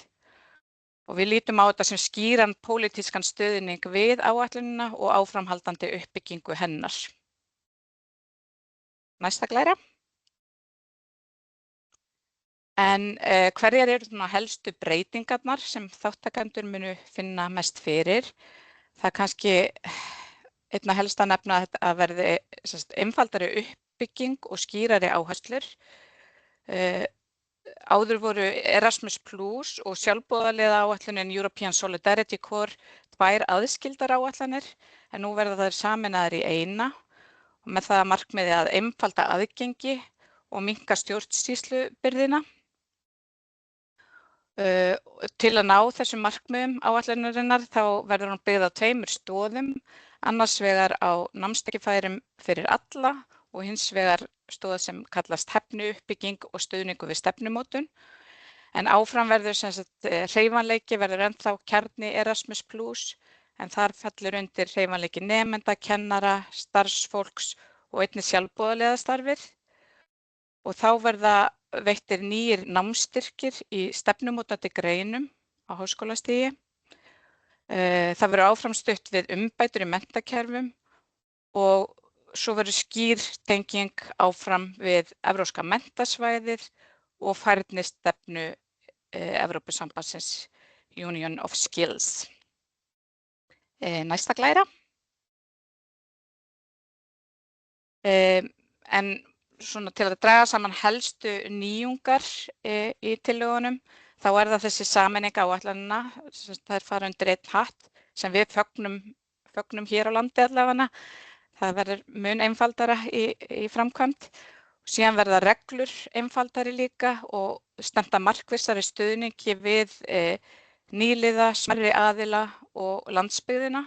Og við lítum á þetta sem skýran pólitískan stuðning við áætlunina og áframhaldandi uppbyggingu hennar. Næsta glæra. En hverjar eru helstu breytingarnar sem þáttakendur munu finna mest fyrir? Það kannski einna helst að nefna að verði einfaldari uppbygging og skýrari áherslur. Áður voru Erasmus+ og sjálfboðaliða áætlunin European Solidarity Corps 2 aðskildar áætlanir, en nú verða þær sameinaðar í eina og með það markmiði að einfalda aðgengi og minnka stjórnsýslubyrðina. Til að ná þessum markmiðum áætlunarinnar þá verður hún byggð á 2 stoðum, annars vegar á námstækifærum fyrir alla og hins vegar stoð sem kallast hæfniuppbygging og stuðningu við stefnumótun. En áfram verður hreyfanleiki verður ennþá kjarni Erasmus+, en þar fellur undir hreyfanleiki nemenda, kennara, starfsfólks og einnig sjálfboðaliðastarfið. Og þá verða veittir nýir námsstyrkir í stefnumótandi greinum á háskólastigi. Það verður áfram stutt við umbætur í menntakerfum og svo verður skýr tenging áfram við evrópska menntasvæðið og færnistefnu Evrópusambandsins Union of Skills. Næsta glæra. En svona til að draga saman helstu nýjungar í tillögunum, þá það þessi sameining áætlanina, þær fara undir einn hatt sem við fögnum hér á landi allavega. Það verður mun einfaldara í framkvæmd. Síðan verða reglur einfaldari líka og stefnt að markvissari stuðningi við nýliða, smærri aðila og landsbyggðina.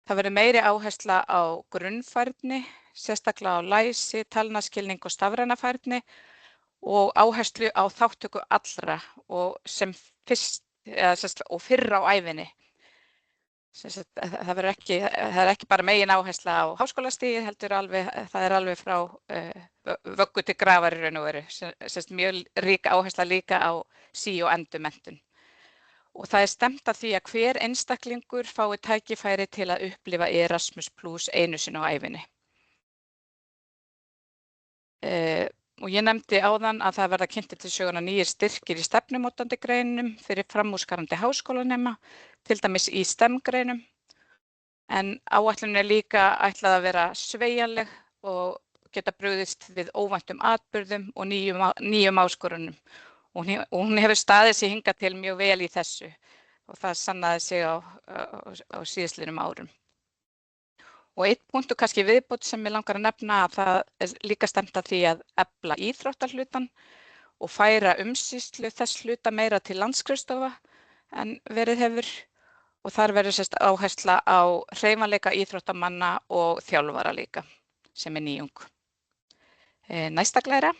Það verður meiri áhersla á grunnfærni, sérstaklega á læsi, talnaskilning og stafræna færni og áherslu á þátttöku allra og sem fyrst og fyrr á ævinni. Það er ekki bara megin áhersla á háskólastigið, heldur það alveg frá vöggu til grafar í raun og veru. Mjög rík áhersla líka á sí- og endurmenntun. Og það stefnt að því að hver einstaklingur fái tækifæri til að upplifa Erasmus+ einu sinni á ævinni. Og ég nefndi áðan að það verða kynntir til sögunnar nýir styrkir í stefnumótandi greinum fyrir framúrskarandi háskólanema, til dæmis í STEM-greinum. En áætlunin líka ætlað að vera sveigjanleg og geta brugðist við óvæntum atburðum og nýjum áskorunum. Og hún hefur staðið sig hingað til mjög vel í þessu og það sannaði sig á síðastliðnum árum. Og einn punktur kannski viðbót sem ég langar að nefna að það líka stefnt að því að efla íþróttahlutann og færa umsýslu þess hluta meira til landsskrifstofa en verið hefur og þar verður áhersla á hreyfanleika íþróttamanna og þjálfara líka sem nýjung. Næsta glæra.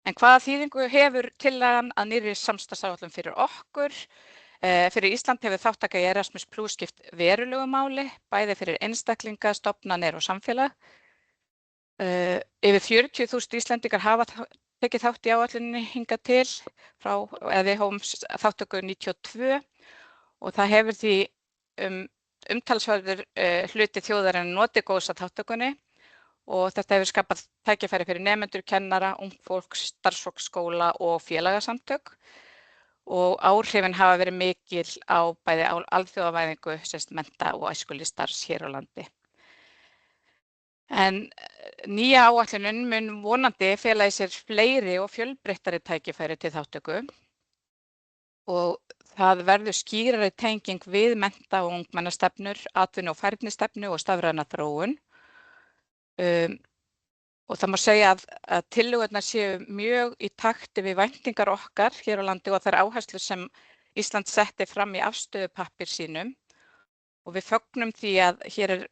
En hvaða þýðingu hefur tillagan að nýrri samstarfsáætlun fyrir okkur? Fyrir Ísland hefur þátttaka í Erasmus+ skipt verulegu máli, bæði fyrir einstaklinga, stofnanir og samfélag. Yfir 40.000 Íslendingar hafa tekið þátt í áætluninni hingað til, við hófum þátttöku 92 og það hefur því umtalsverður hluti þjóðarinnar notið góðs af þátttökunni. Og þetta hefur skapað tækifæri fyrir nemendur, kennara, ungt fólk, starfsfólk skóla og félagasamtök. Og áhrifin hafa verið mikil á bæði alþjóðavæðingu, mennta- og æskulýðsstarfs hér á landi. En nýja áætlunin mun vonandi fela í sér fleiri og fjölbreyttari tækifæri til þátttöku. Og það verður skýrari tenging við mennta- og ungmennastefnur, atvinnu- og færnistefnu og stafræna þróun. Og það má segja að tillögurnar séu mjög í takti við væntingar okkar hér á landi og þær áherslur sem Ísland setti fram í afstöðupappír sínum. Og við fögnum því að hér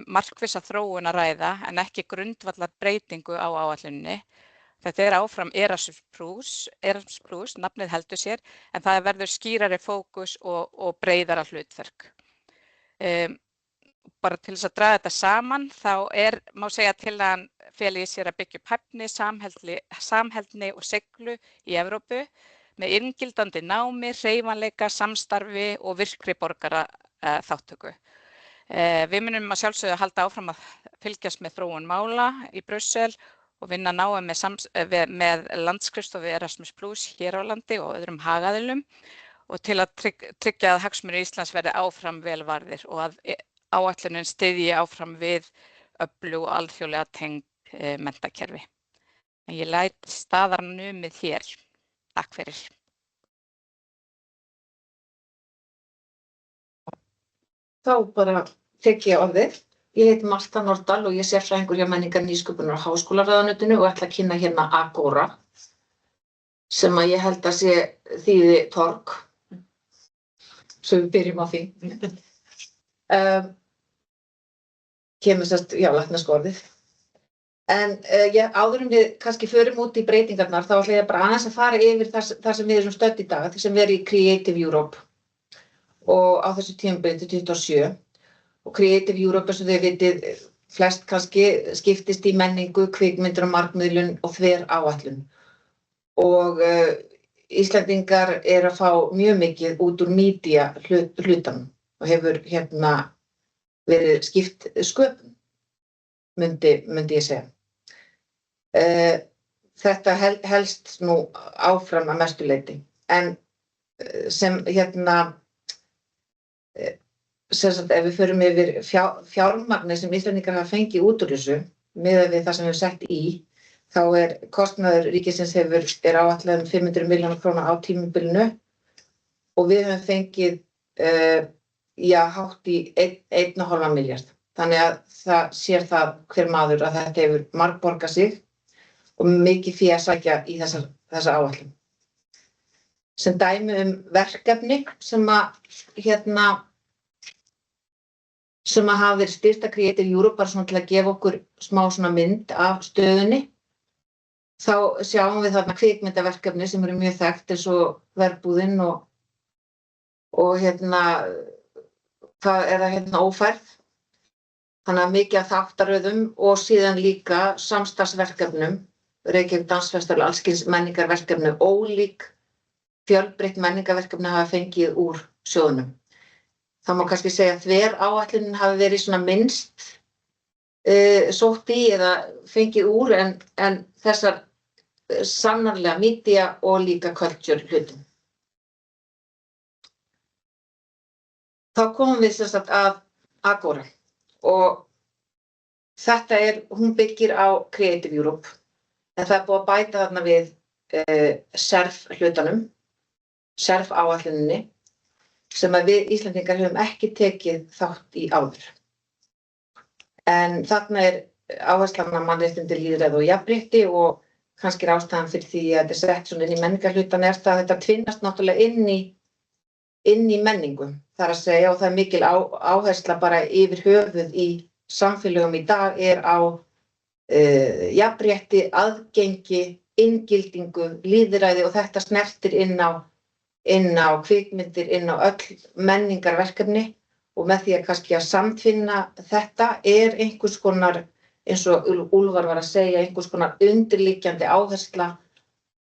markvissa þróun að ræða en ekki grundvallar breytingu á áætluninni. Þetta áfram Erasmus+, nafnið heldur sér, en það verður skýrari fókus og breiðara hlutverk. Bara til þess að draga þetta saman, þá má segja að tillagan feli í sér að byggja upp hæfni, samheldni og seiglu í Evrópu með inngildandi námi, hreyfanleika, samstarfi og virkri borgara þátttöku. Við munum að sjálfsögðu halda áfram að fylgjast með þróun mála í Brussel og vinna náið með landsskrifstofu Erasmus+ hér á landi og öðrum hagaðilum og til að tryggja að hagsmunir Íslands verði áfram vel varðir og að áætlunin styðji áfram við öflug og alþjóðlega tengd menntakerfi. En ég læt staðar numið hér. Takk fyrir. Þá bara tek ég orðið. Ég heiti Marta Nordal og ég er sérfræðingur hjá menningar, nýsköpunar og háskólaráðuneytinu og ætla að kynna hérna Agora sem að ég held að sé þýði torg. Svo við byrjum á því. Kemur latneska orðið. En áður en við kannski förum út í breytingarnar þá ætla ég bara aðeins að fara yfir það sem við erum stödd í dag, sem er í Creative Europe og á þessu tímabili til 27. Og Creative Europe, eins og þið vitið, flest kannski skiptist í menningu, kvikmyndir og markmiðlun og þver áætlun. Og Íslendingar að fá mjög mikið út úr media hlutanum og hefur verið skipt sköpum, myndi ég segja. þetta helst nú áfram að mestu leyti. En sem sem sagt, ef við förum yfir fjármagni sem Íslendingar hafa fengið út úr þessu, miðað við það sem við sett í, þá kostnaður ríkisins er áætlað 500 milljónir króna á tímabilinu og við höfum fengið hátt í 1,5 milljarð. Þannig að það sér það hver maður að þetta hefur margborgað sig og mikið fé að sækja í þessa áætlun. Sem dæmi verkefni sem hafa verið styrkt af Creative Europe bara svona til að gefa okkur smá svona mynd af stöðunni. Þá sjáum við þarna kvikmyndaverkefni sem eru mjög þekkt eins og Verbúðin og hvað það ófærð. Þannig að mikið af þáttaröðum og síðan líka samstarfsverkefnum, Reykjavík Dansfestival, alls kyns menningarverkefni, ólík fjölbreytt menningarverkefni hafa fengið úr sjóðnum. Það má kannski segja að þveráætlunin hafi verið svona minnst sótt í eða fengið úr en þessar sannarlega media og líka culture hlutum. Þá komum við sem sagt að Agora og þetta hún byggir á Creative Europe en það búið að bæta þarna við SERF hlutanum, SERF áætluninni sem að við Íslendingar höfum ekki tekið þátt í áður. En þarna áherslan á mannréttindi, lýðræði og jafnrétti og kannski ástæðan fyrir því að þetta sett svona inn í menningarhlutan að þetta tvinnast náttúrulega inn í menningu. Það að segja og það mikil áhersla bara yfir höfuð í samfélögum í dag á jafnrétti, aðgengi, inngildingu, lýðræði og þetta snertir inn á kvikmyndir, inn á öll menningarverkefni og með því að kannski að samtvinna þetta einhvers konar, eins og Úlfar var að segja, einhvers konar undirliggjandi áhersla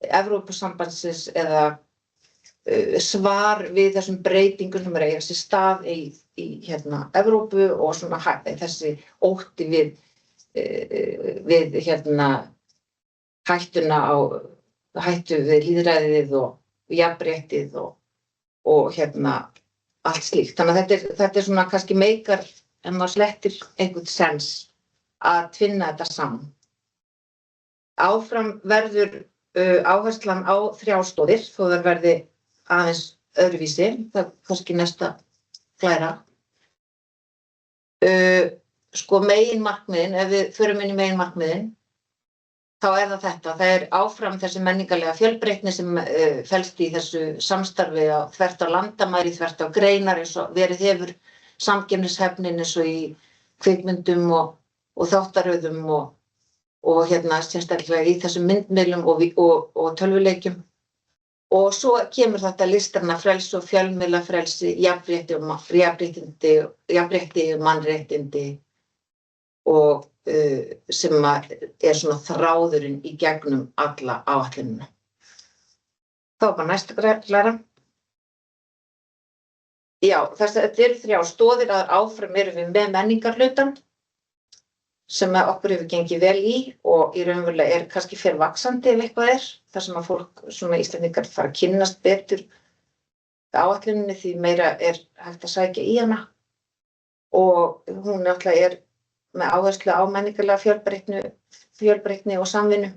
Evrópusambandsins eða svar við þessum breytingum sem eiga sér stað í Evrópu og svona þessi ótti við hættu við lýðræðið og jafnréttið og allt slíkt. Þannig að þetta svona kannski meikar en maður slettir einhvern sens að tvinna þetta saman. Áfram verður áherslan á 3 stoðir þó þær verði aðeins öðruvísi, það er kannski næsta glæra. Meginmarkmiðin, ef við förum inn í meginmarkmiðin, þá það þetta. Það áfram þessi menningarlega fjölbreytni sem felst í þessu samstarfi þvert á landamæri, þvert á greinar eins og verið hefur samkeppnishæfnin eins og í kvikmyndum og þáttaröðum og sérstaklega í þessum myndmiðlum og tölvuleikjum. Og svo kemur þetta listræna frelsi og fjölmiðlafrelsi, jafnrétti, mannréttindi og sem svona þráðurinn í gegnum alla áætlunina. Þá bara næsta glæra. Já, þetta 3 stoðir að áfram erum við með menningarhlutan sem okkur hefur gengið vel í og í raunverulega kannski fer vaxandi ef eitthvað þar sem að fólk, svona Íslendingar, fara að kynnast betur áætluninni því meira hægt að sækja í hana og hún náttúrulega með áherslu á menningarlega fjölbreytni og samvinnu.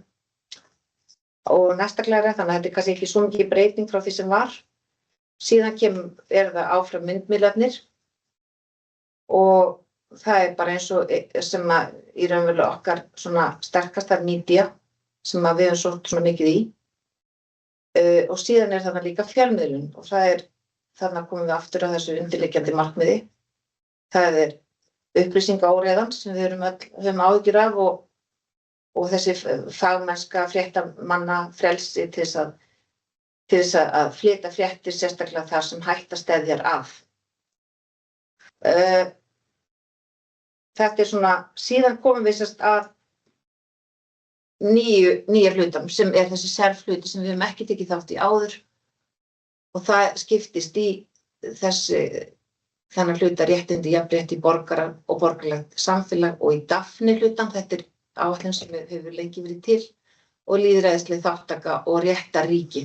Og næsta glæra, þannig að þetta kannski ekki svo mikið breyting frá því sem var. Síðan það áfram myndmiðlarnir og það bara eins og sem að í raunverulega okkar svona sterkastar media sem að við höfum sótt svona mikið í. Og síðan þarna líka fjölmiðlun og þarna komum við aftur að þessu undirliggjandi markmiði. Það upplýsingaóreiðan sem við höfum áhyggjur af og þessi fagmennska fréttamanna frelsi til þess að flytja fréttir sérstaklega þar sem hætta steðjar að. Þetta svona, síðan komum við að nýja hlutum sem þessi SERF-hluti sem við höfum ekki tekið þátt í áður og það skiptist í þannig hluta réttindi, jafnrétti borgara og borgarlegt samfélag og í DAFNI hlutan, þetta áætlun sem hefur lengi verið til og lýðræðisleg þátttaka og réttarríki.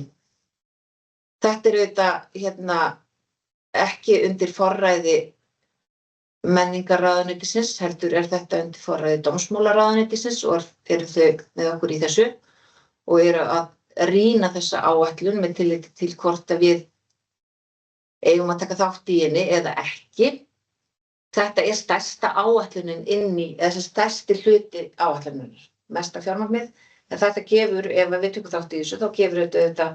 Þetta auðvitað ekki undir forræði menningarráðuneytisins, heldur þetta undir forræði dómsmálaráðuneytisins og eru þau með okkur í þessu og eru að rýna þessa áætlun með tilliti til hvort að við eigum að taka þátt í henni eða ekki. Þetta stærsta áætlunin eða stærsti hluti áætlunar, mesta fjármagnið. En þetta gefur, ef við tökum þátt í þessu, þá gefur þetta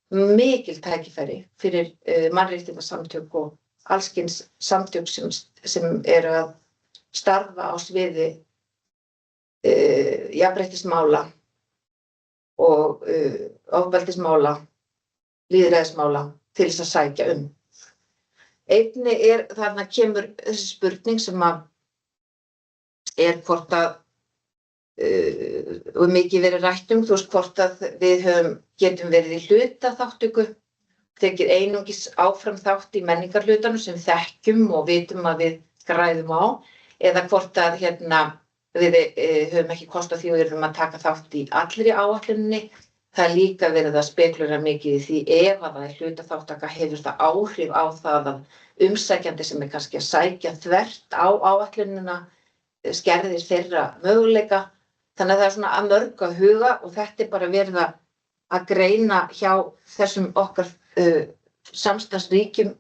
mikil tækifæri fyrir mannréttindasamtök og alls kyns samtök sem eru að starfa á sviði jafnréttismála og ofbeldismála, lýðræðismála til þess að sækja Einnig þarna kemur þessi spurning sem að hvort að og mikið verið rætt þú veist hvort að við getum verið í hlutaþátttöku, tekið einungis áfram þátt í menningarhlutanum sem þekkjum og vitum að við græðum á, eða hvort að við höfum ekki kost á því og erum að taka þátt í allri áætluninni. Það líka verið að spekulera mikið í því ef að það hlutaþáttaka hefur það áhrif á það að umsækjandi sem kannski að sækja þvert á áætlunina skerðir þeirra möguleika. Þannig að það svona að mörgu að huga og þetta bara verið að greina hjá þessum okkar samstarfsríkjum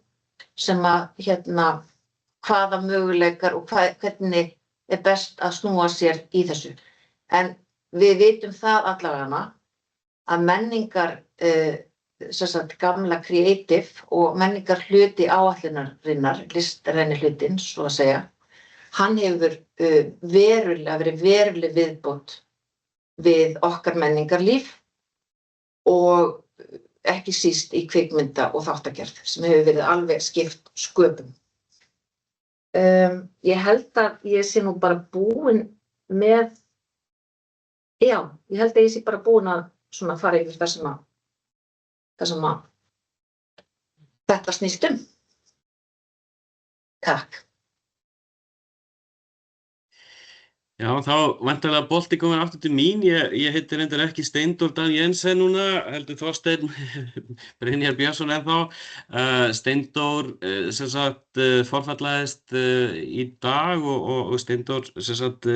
sem að hvaða möguleikar og hvernig best að snúa sér í þessu. En við vitum það allavega að menningar, gamla creative og menningar hluti áætlunarinnar, listræni hlutinn, svo að segja, hann hefur verið veruleg viðbót við okkar menningarlíf og ekki síst í kvikmynda- og þáttagerð sem hefur verið alveg skipt sköpum. Ég held að ég sé nú bara búin með, ég held að ég sé bara búin að fara yfir það sem að þetta snýst Takk. Já, þá væntanlega bolti komin aftur til mín. Ég heiti reyndar ekki Steindór Dan Jensen núna, heldur Þorsteinn Brynjar Björnsson ennþá. Steindór sem sagt forfallaðist í dag og Steindór sem sagt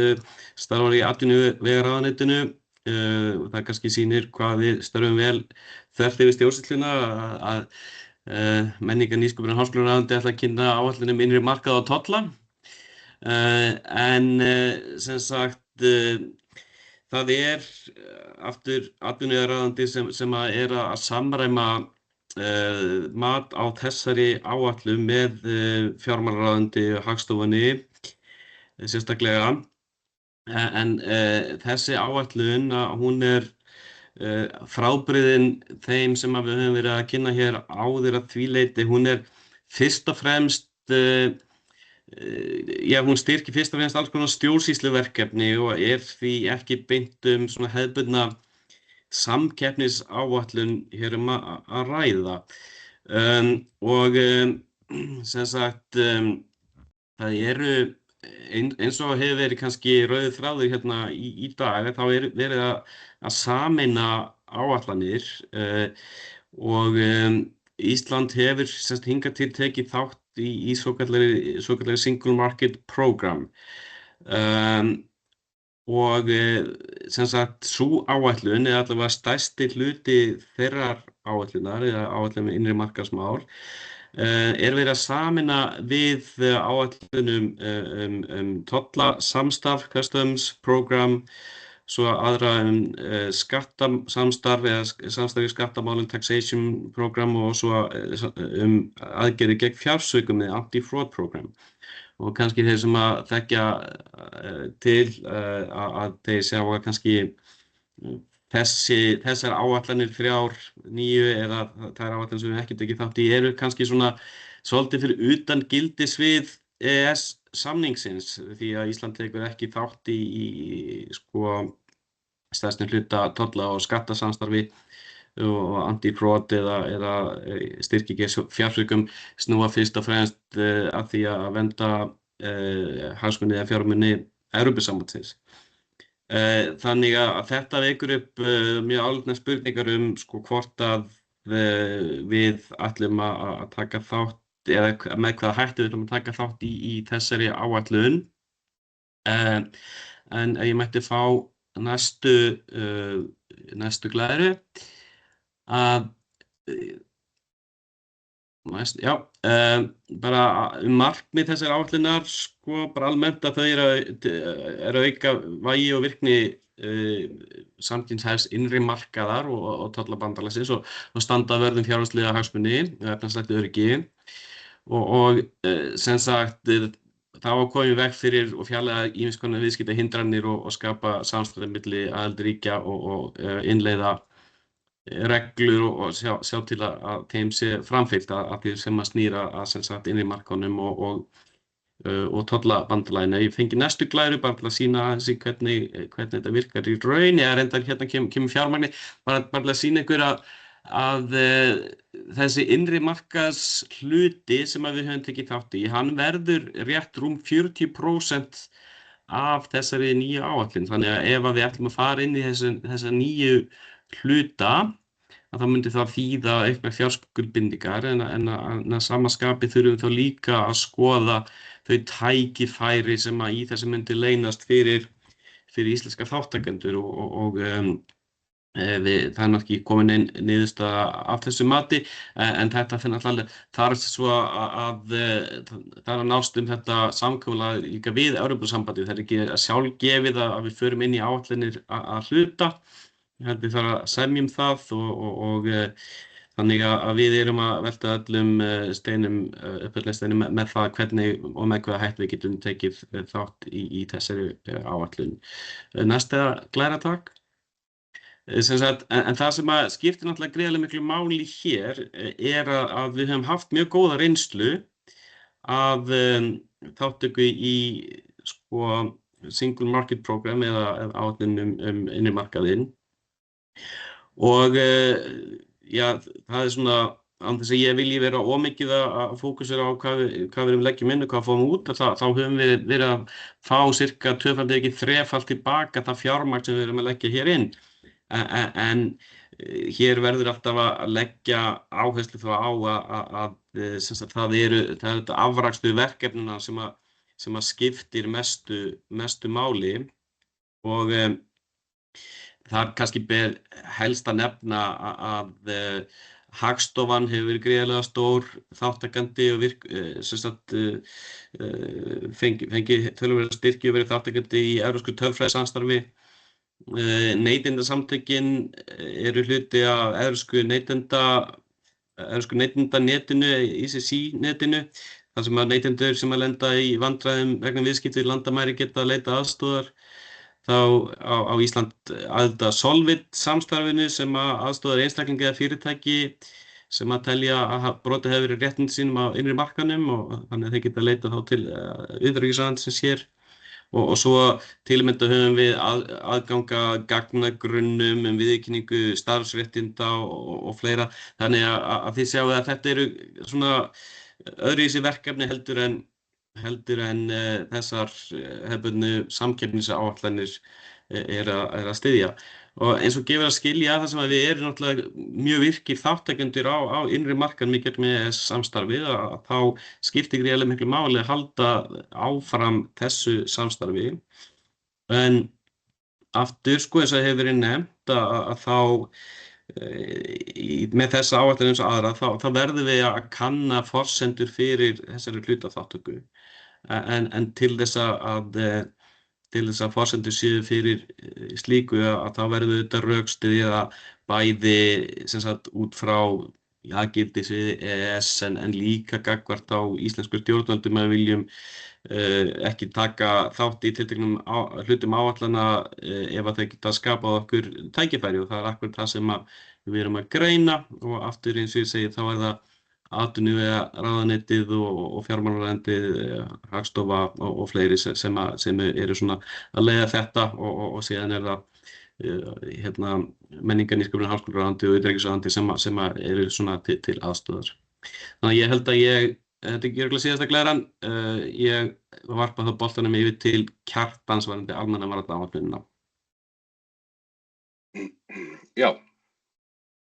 starfar í atvinnuvegaráðuneytinu. Það kannski sýnir hvað við störfum vel þvert yfir stjórnsýsluna að menningar, nýsköpunar og háskólaráðuneyti ætla að kynna áætlun innri markað og tolla. En sem sagt það aftur atvinnuvegaráðuneyti sem að samræma mat á þessari áætlun með fjármálaráðuneyti og Hagstofunni sérstaklega. En þessi áætlun, hún frábrugðin þeim sem við höfum verið að kynna hér áður að því leyti. Hún fyrst og fremst, hún styrkir fyrst og fremst alls konar stjórnsýsluverkefni og því ekki beint svona hefðbundna samkeppnisáætlun hér að ræða. Og sem sagt, það eins og hefur verið kannski rauður þráður hérna í dag, þá verið að sameina áætlanir og Ísland hefur semst hingað til tekið þátt í svokallari Single Market Program og sem sagt sú áætlun allavega stærsti hluti þeirrar áætlunar eða áætlun með innri markaðsmál verið að sameina við áætlunum tollasamstarf, customs program, svo aðra skattasamstarf eða samstarf í skattamálum, taxation program og svo aðgerðir gegn fjársvikum eða anti-fraud program. Og kannski þeir sem að þekkja til að þeir sjá að kannski þessar áætlanir 3, 9 eða þær áætlanir sem við ekki tekið þátt í eru kannski svona svolítið fyrir utan gildissvið EES samningsins því að Ísland tekur ekki þátt í stærstum hluta tolla- og skattasamstarfi og anti-fraud eða styrki gegn fjársvikum snúa fyrst og fremst að því að vernda hagsmuni eða fjármuni Evrópusambandsins. Þannig að þetta vekur upp mjög álitnar spurningar sko, hvort að við ætlum að taka þátt eða með hvaða hætti við ætlum að taka þátt í þessari áætlun. En ef ég mætti fá næstu glæru að bara markmið þessar áætlunar sko bara almennt að þau eru að auka vægi og virkni samkynshneigðs innri markaðar og tollabandalagsins og standa vörð um fjárhagslega hagsmuni og efnahagslegt öryggi og sem sagt það var komið í veg fyrir og fjarlæga ýmiss konar viðskiptahindranir og skapa samstarf milli aðildarríkja og innleiða reglur og sjá til að þeim sé framfylgt að því sem að snýra að sem sagt innri markaðnum og tollabandalaginu. Ég fengi næstu glæru bara til að sýna hvernig þetta virkar í raun. Ég reyndar hérna kemur fjármagni bara til að sýna ykkur að þessi innri markaðs hluti sem að við höfum tekið þátt í, hann verður rétt rúm 40% af þessari nýju áætlun. Þannig að ef við ætlum að fara inn í þessa nýju hluta að það myndi þá þýða auknar fjárskuldbindingar en að sama skapi þurfum þá líka að skoða þau tækifæri sem að í þessu myndi leynast fyrir íslenska þátttakendur og það er ekki komin inn niðurstaða af þessu mati en þetta þarf svo að það er að nást þetta samkomulag líka við Evrópusambandið. Það er ekki sjálfgefið að við förum inn í áætlanir að hluta. Við þarf að semja það og þannig að við erum að velta öllum steinum með það hvernig og með hvaða hætti við getum tekið þátt í þessari áætlun. Næsta glæra takk. En það sem að skiptir náttúrulega gríðarlega miklu máli hér að við höfum haft mjög góða reynslu af þátttöku í sko Single Market Program eða áætlun innri markaðinn. Og það er svona án þess að ég vilji vera ómikið að fókusera á hvað við leggjum inn og hvað fáum út þá höfum við verið að fá cirka tvöfalt eða ekki þrefalt tilbaka það fjármagn sem við erum að leggja hér inn en hér verður alltaf að leggja áherslu þá á að það er þetta afrakstuð verkefnina sem að skiptir mestu máli og þar kannski ber helst að nefna að Hagstofan hefur verið gríðarlega stór þáttakandi og fengið töluverða styrki og verið þáttakandi í evrópsku tölfræðisamstarfi. Neytendasamtökin eru hluti af evrópsku neytendanetinu, ICC-netinu, þar sem að neytendur sem að lenda í vandræðum vegna viðskipta við landamæri geta að leita aðstoðar. Þá á Ísland aðild að Solvit samstarfinu sem að aðstoðar einstaklinga eða fyrirtæki sem að telja að brotið hefur verið réttindi sínum á innri markaðnum og þannig að þeir geta leitað þá til utanríkisráðuneytisins hér og svo til að mynda höfum við aðganga gagnagrunnum viðurkenningu starfsréttinda og fleira. Þannig að þið sjáu að þetta eru svona öðruvísi verkefni heldur en þessar hefðbundnu samkeppnisáætlanir er að styðja. Og eins og gefur að skilja það sem að við erum náttúrulega mjög virkir þáttakendur á innri markaðnum í gegnum EES-samstarfið að þá skiptir gríðarlega miklu máli að halda áfram þessu samstarfi. En aftur, sko, eins og hefur verið nefnt að þá með þessa áætlun eins og aðra þá verðum við að kanna forsendur fyrir þessari hlutaþátttöku en til þess að forsendur séu fyrir slíku að þá verður þetta rökstyðja bæði sem sagt út frá gildissviði EES en líka gagnvart á íslensku stjórnvöldum að viljum ekki taka þátt í tilteknum hlutum áætlana ef að þau geta skapað okkur tækifæri og það er akkurat það sem við erum að greina og aftur eins og ég segi þá það atvinnuvegaráðuneytið og fjármálaráðuneytið, Hagstofa og fleiri sem eru svona að leiða þetta og síðan það menningar, nýsköpunar, háskólaráðuneytið og utanríkisráðuneytið sem eru svona til aðstoðar. Þannig að ég held að þetta er ekki örugglega síðasta glæran. Ég varpa þá boltanum yfir til Kjartans varðandi almenna varðandi áætlunina. Já,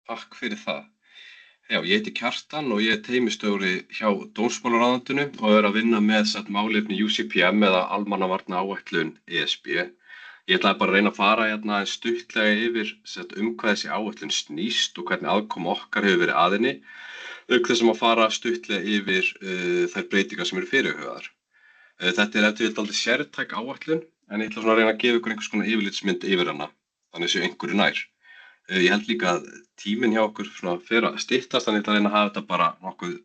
takk fyrir það. Já, ég heiti Kjartan og ég teymistjóri hjá Dómsmálaráðuneytinu og að vinna með málefni UCPM eða almannavarnaáætlun ESB. Ég ætlaði bara að reyna að fara hérna stuttlega yfir hvað þessi áætlun snýst og hvernig aðkoma okkar hefur verið að henni, auk þess að fara stuttlega yfir þær breytingar sem eru fyrirhugaðar. Þetta er eftir aldrei sértæk áætlun, en ég ætla að reyna að gefa ykkur einhvers konar yfirlitsmynd yfir hana, þannig séu einhverju nær. Ég held líka að tíminn hjá okkur fer að styttast, þannig að ég ætla að reyna að hafa þetta bara nokkuð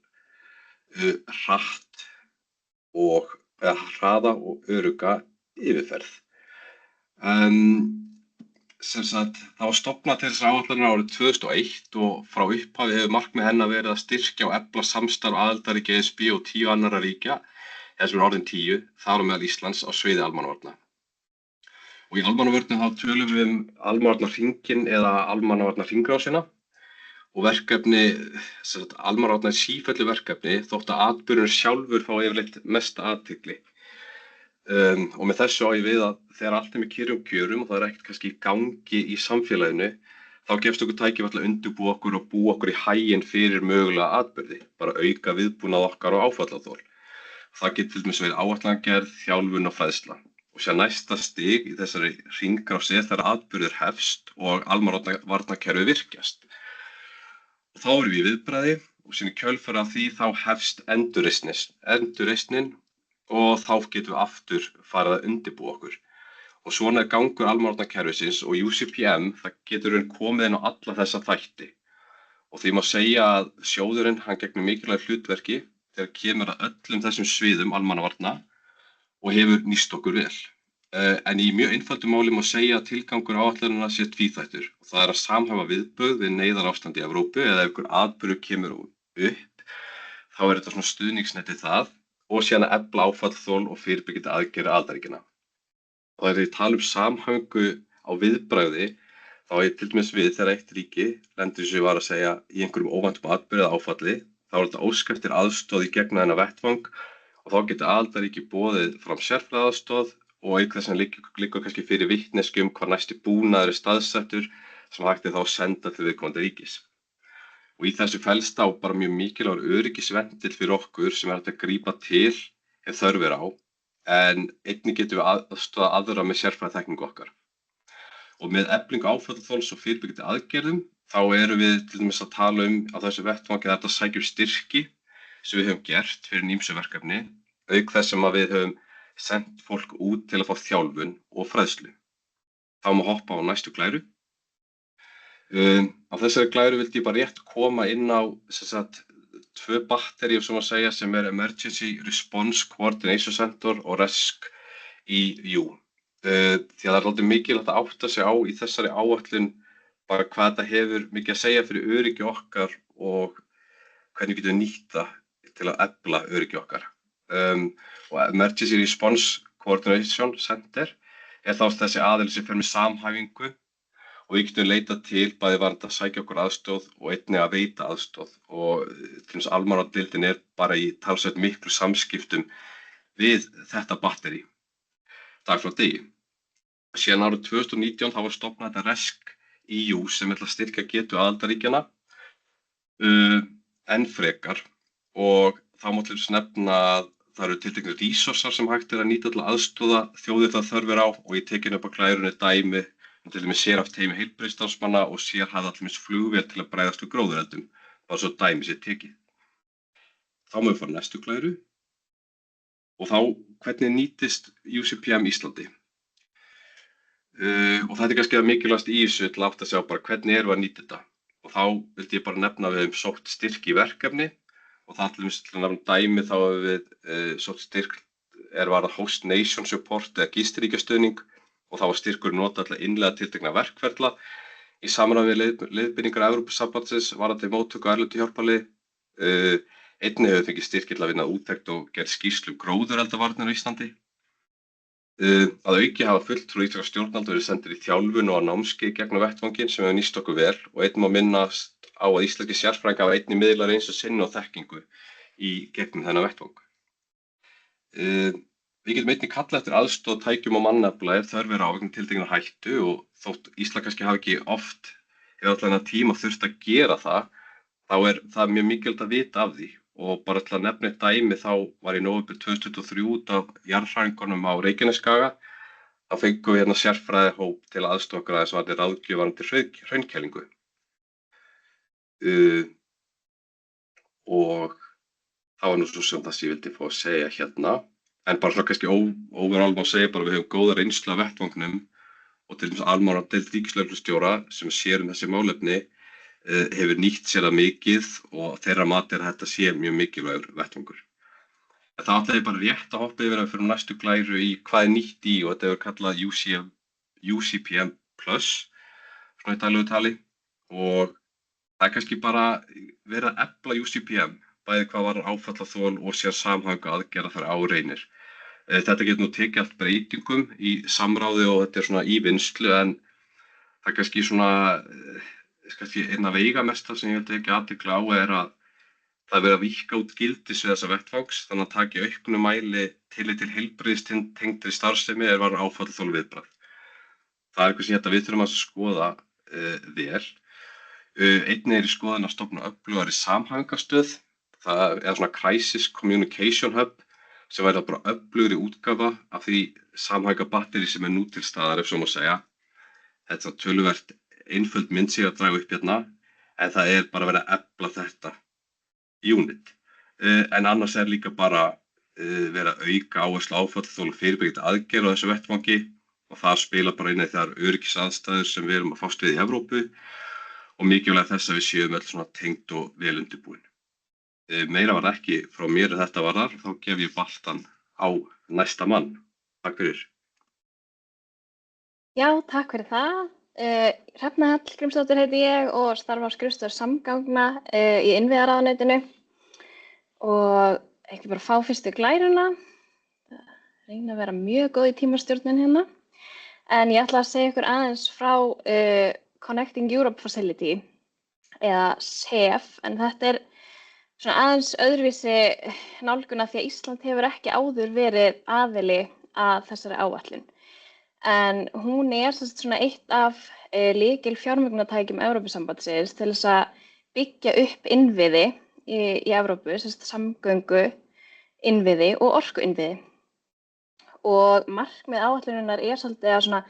hraða og örugga yfirferð. Það var stofnað til þessar áætlunar árið 2001 og frá upphafi hefur markmið hennar verið að styrkja og efla samstarf aðildarríkja ESB og 10 annarra ríkja, þessum orðin 10, þar á meðal Íslands á sviði almannavarna. Og í almannavörnum þá tölum við almannavarnahringinn eða almannavarnahringrásina og verkefni, almannavarna er sífellu verkefni þótt að atburðurinn sjálfur fá yfirleitt mesta athygli. Og með þessu á ég við að þegar allt með kyrrum kjörum og það ekkert kannski í gangi í samfélaginu, þá gefst okkur tækifæri til að undirbúa okkur og búa okkur í haginn fyrir mögulega atburði, bara auka viðbúnað okkar og áfallaþol. Það getur til dæmis verið áætlanagerð, þjálfun og fræðsla. Og sér næsta stig í þessari hringrási þegar atburður hefst og almannavarnakerfi virkjast. Og þá erum við í viðbragði og síðan í kjölfarið af því þá hefst endurreisnin og þá getum við aftur farið að undirbúa okkur. Og svona er gangur almannavarnakerfisins og UCPM, það getur komið inn á alla þessa þætti. Og því má segja að sjóðurinn, hann gegnir mikilvægu hlutverki þegar kemur að öllum þessum sviðum almannavarna og hefur nýst okkur vel. En í mjög einföldu máli má segja að tilgangur áætlunarinnar sé tvíþættur. Og það er að samhæfa viðbrögð við neyðarástand í Evrópu eða ef einhver atburður kemur upp, þá er þetta svona stuðningsnetið það og síðan að efla áfallþol og fyrirbyggjandi aðgerðir aðildarríkjanna. Og þegar ég tala samhæfingu á viðbragði, þá er til dæmis við þegar eitt ríki lendir sem ég var að segja í einhverjum óvæntum atburði eða áfalli, þá er þetta óska eftir aðstoð í gegnum þennan vettvang og þá getur aðildarríki boðið fram sérfræðiaðstoð og auk þess að liggur kannski fyrir vitneskju hvar næsti búnaður er staðsettur sem hægt er þá að senda til viðkomandi ríkis. Og í þessu felst á bara mjög mikilvægur öryggisventil fyrir okkur sem hægt að grípa til ef þörf er á, en einnig getum við aðstoða aðra með sérfræðiþekkingu okkar. Og með eflingu áfallaþols og fyrirbyggjandi aðgerðum, þá erum við til dæmis að tala á þessu vettvangi að sækja styrki sem við höfum gert fyrir ýmsu verkefni, auk þess sem að við höfum sendt fólk út til að fá þjálfun og fræðslu. Þá má hoppa á næstu glæru. Á þessari glæru vildi ég bara rétt koma inn á 2 batteríur sem er Emergency Response Coordination Center og RESC-EU. Því að það er aldrei mikilvægt að átta sig á í þessari áætlun bara hvað þetta hefur mikið að segja fyrir öryggi okkar og hvernig við getum nýtt það til að efla öryggi okkar. Og Emergency Response Coordination Center er þá þessi aðili sem fer með samhæfingu og við getum leitað til bæði varðandi að sækja okkur aðstoð og einnig að veita aðstoð og til þess að almannavarnadeildin er bara í talsvert miklu samskiptum við þetta batteri dag frá degi. Síðan árið 2019 þá var stofnað þetta RESC-EU sem ætla að styrkja getu aðildarríkjanna enn frekar og þá má til þess nefna að það eru tilteknir resursar sem hægt er að nýta til að aðstoða þjóðir það þörf á og ég tekin upp á glærunni dæmi til dæmis sérhæft teymi heilbrigðisstarfsmanna og sérhæfða til dæmis flugvél til að bregðast við gróðureldum, bara svo dæmi sé tekið. Þá má við fara næstu glæru og þá hvernig nýtist UCPM Íslandi. Og þetta er kannski mikilvægast í þessu til að átta sig á bara hvernig erum við að nýta þetta. Og þá vildi ég bara nefna að við höfum sótt styrk í verkefni og það til dæmis til að nefna dæmi þá hefur við sótt styrk varðar Host Nation Support eða gistiríkjastöðning og þá var styrkurinn notað til að innleiða tiltekna verkferla í samræmi við leiðbeiningar Evrópusambandsins varðandi móttöku og erlendu hjálparliði. Einnig hefur fengið styrki til að vinna úttekt og gerð skýrslu gróðureldavarnir á Íslandi. Að auki hafa fulltrúar íslenskra stjórnvalda verið sendir í þjálfun og námskeið gegnum vettvanginn sem hefur nýst okkur vel og einnig má minnast á að íslenskir sérfræðingar hafa einnig miðlar eins og sinni og þekkingu í gegnum þennan vettvang. Við getum einnig kallað eftir aðstoð, tækjum og mannafla ef þörf er á vegna tiltekinnar hættu og þótt Ísland kannski hafi ekki oft eða allan tíma þurft að gera það, þá er það mjög mikilvægt að vita af því. Og bara til að nefna eitt dæmi þá var í nóvember 2023 út af jarðhræringunum á Reykjanesskaga. Þá fengum við hérna sérfræðihóp til að aðstoða okkur aðeins varðandi ráðgjöf varðandi hraunkælingu. Og það var nú svo sem það sem ég vildi fá að segja hérna. En bara svona kannski overall má segja bara við höfum góða reynslu af vettvangnum og til dæmis almannadeild ríkislögreglustjóra sem sér þessi málefni hefur nýtt sér það mikið og þeirra mati er að þetta sé mjög mikilvægur vettvangur. En það ætla ég bara rétt að hoppa yfir að fyrir næstu glæru í hvað er nýtt í og þetta hefur kallað UCPM+, svona í daglegu tali. Og það er kannski bara verið að efla UCPM, bæði hvað var áfallaþol og sér samhanga aðgerða þar á reynir. Þetta getur nú tekið allt breytingum í samráði og þetta er svona í vinnslu en það er kannski svona eina veigamesta sem ég vildi ekki athygli á er að það er verið að víkka út gildis við þessa vettvangs þannig að taka í auknum mæli tillit til heilbrigðistengdri starfsemi er var áfallaþol viðbragð. Það er eitthvað sem við þurfum að skoða vel. Einnig er í skoðun að stofna öflugari samhangastöð. Það er svona Crisis Communication Hub sem væri bara öflugri útgáfa af því samhægabatteri sem er nú til staðar ef svo má segja. Þetta er töluvert einföld mynd sig að draga upp hérna en það er bara verið að efla þetta unit. En annars er líka bara verið að auka áherslu á áfallaþol og fyrirbyggjandi aðgerð á þessu vettvangi og það spila bara inn í þær öryggisaðstæður sem við erum að fást við í Evrópu og mikilvægt þess að við séum öll svona tengd og vel undirbúin. Meira var ekki frá mér þetta varðar, þá gef ég boltann á næsta mann. Takk fyrir. Já, takk fyrir það. Hrefna Hallgrímsdóttir heiti ég og starfa á skrifstofu samgangna í innviðaráðuneytinu og ekki bara fá fyrstu glæruna, reyna að vera mjög góð í tímastjórnin hérna. En ég ætla að segja ykkur aðeins frá Connecting Europe Facility eða CEF, en þetta er svona aðeins öðruvísi nálgun af því að Ísland hefur ekki áður verið aðili að þessari áætlun. En hún er svona eitt af lykil fjármögnunartækjum Evrópusambandsins til þess að byggja upp innviði í Evrópu, samgöngu innviði og orku innviði. Og markmið áætlunarinnar er svolítið að svona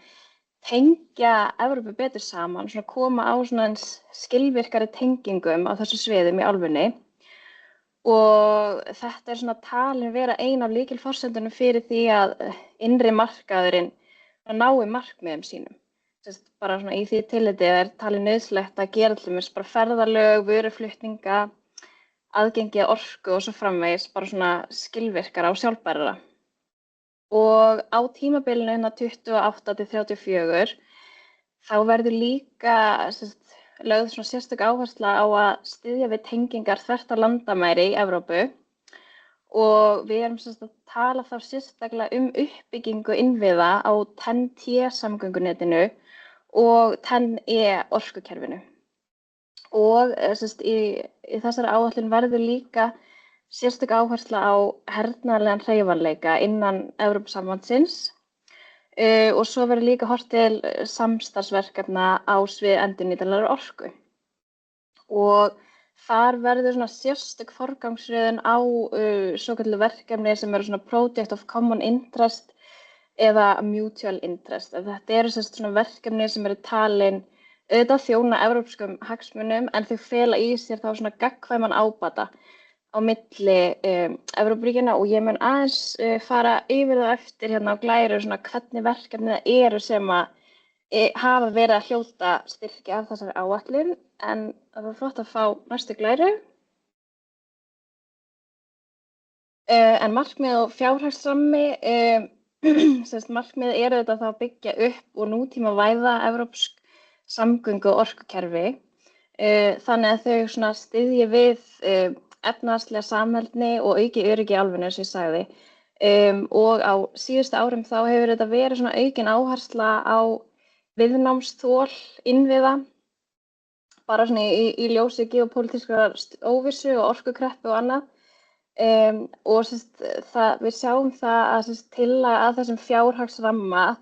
tengja Evrópu betur saman, svona koma á svona skilvirkari tengingum á þessu sviðum í álfunni. Og þetta er svona talin vera ein af lykilforsendunum fyrir því að innri markaðurinn nái markmiðum sínum. Bara svona í því tilliti er talin nauðsynlegt að gera til dæmis bara ferðalög, vöruflutninga, aðgengi að orku og svo framvegis bara svona skilvirkara og sjálfbærara. Og á tímabilinu 28 til 34 þá verður líka lögð svona sérstök áhersla á að styðja við tengingar þvert á landamæri í Evrópu og við erum að tala þá sérstaklega uppbyggingu innviða á TEN-T samgöngunetinu og TEN-E orkukerfinu. Og í þessari áætlun verður líka sérstök áhersla á hernaðarlegan hreyfanleika innan Evrópusambandsins og svo verður líka horft til samstarfsverkefna á svið endurnýtanlegrar orku. Og þar verður svona sérstök forgangsröðun á svokölluðu verkefni sem eru svona Project of Common Interest eða Mutual Interest. Þetta eru svona verkefni sem eru talin auðvitað þjóna evrópskum hagsmunum en þau fela í sér þá svona gagnkvæman ábata á milli Evrópuríkjanna og ég mun aðeins fara yfir það eftir hérna á glæru svona hvernig verkefni það eru sem að hafa verið að hljóta styrki af þessari áætlun en það var flott að fá næstu glæru. En markmið og fjárhagsrammi, markmið eru þetta þá að byggja upp og nútíma væða evrópsk samgöngu og orkukerfi þannig að þau svona styðji við efnahagslega samheldni og auki öryggi í álfunni eins og ég sagði. Og á síðustu árum þá hefur þetta verið svona aukin áhersla á viðnámsþol innviða, bara svona í ljósi geopólitískrar óvissu og orkukreppu og annað. Og við sjáum það að tillaga að þessum fjárhagsramma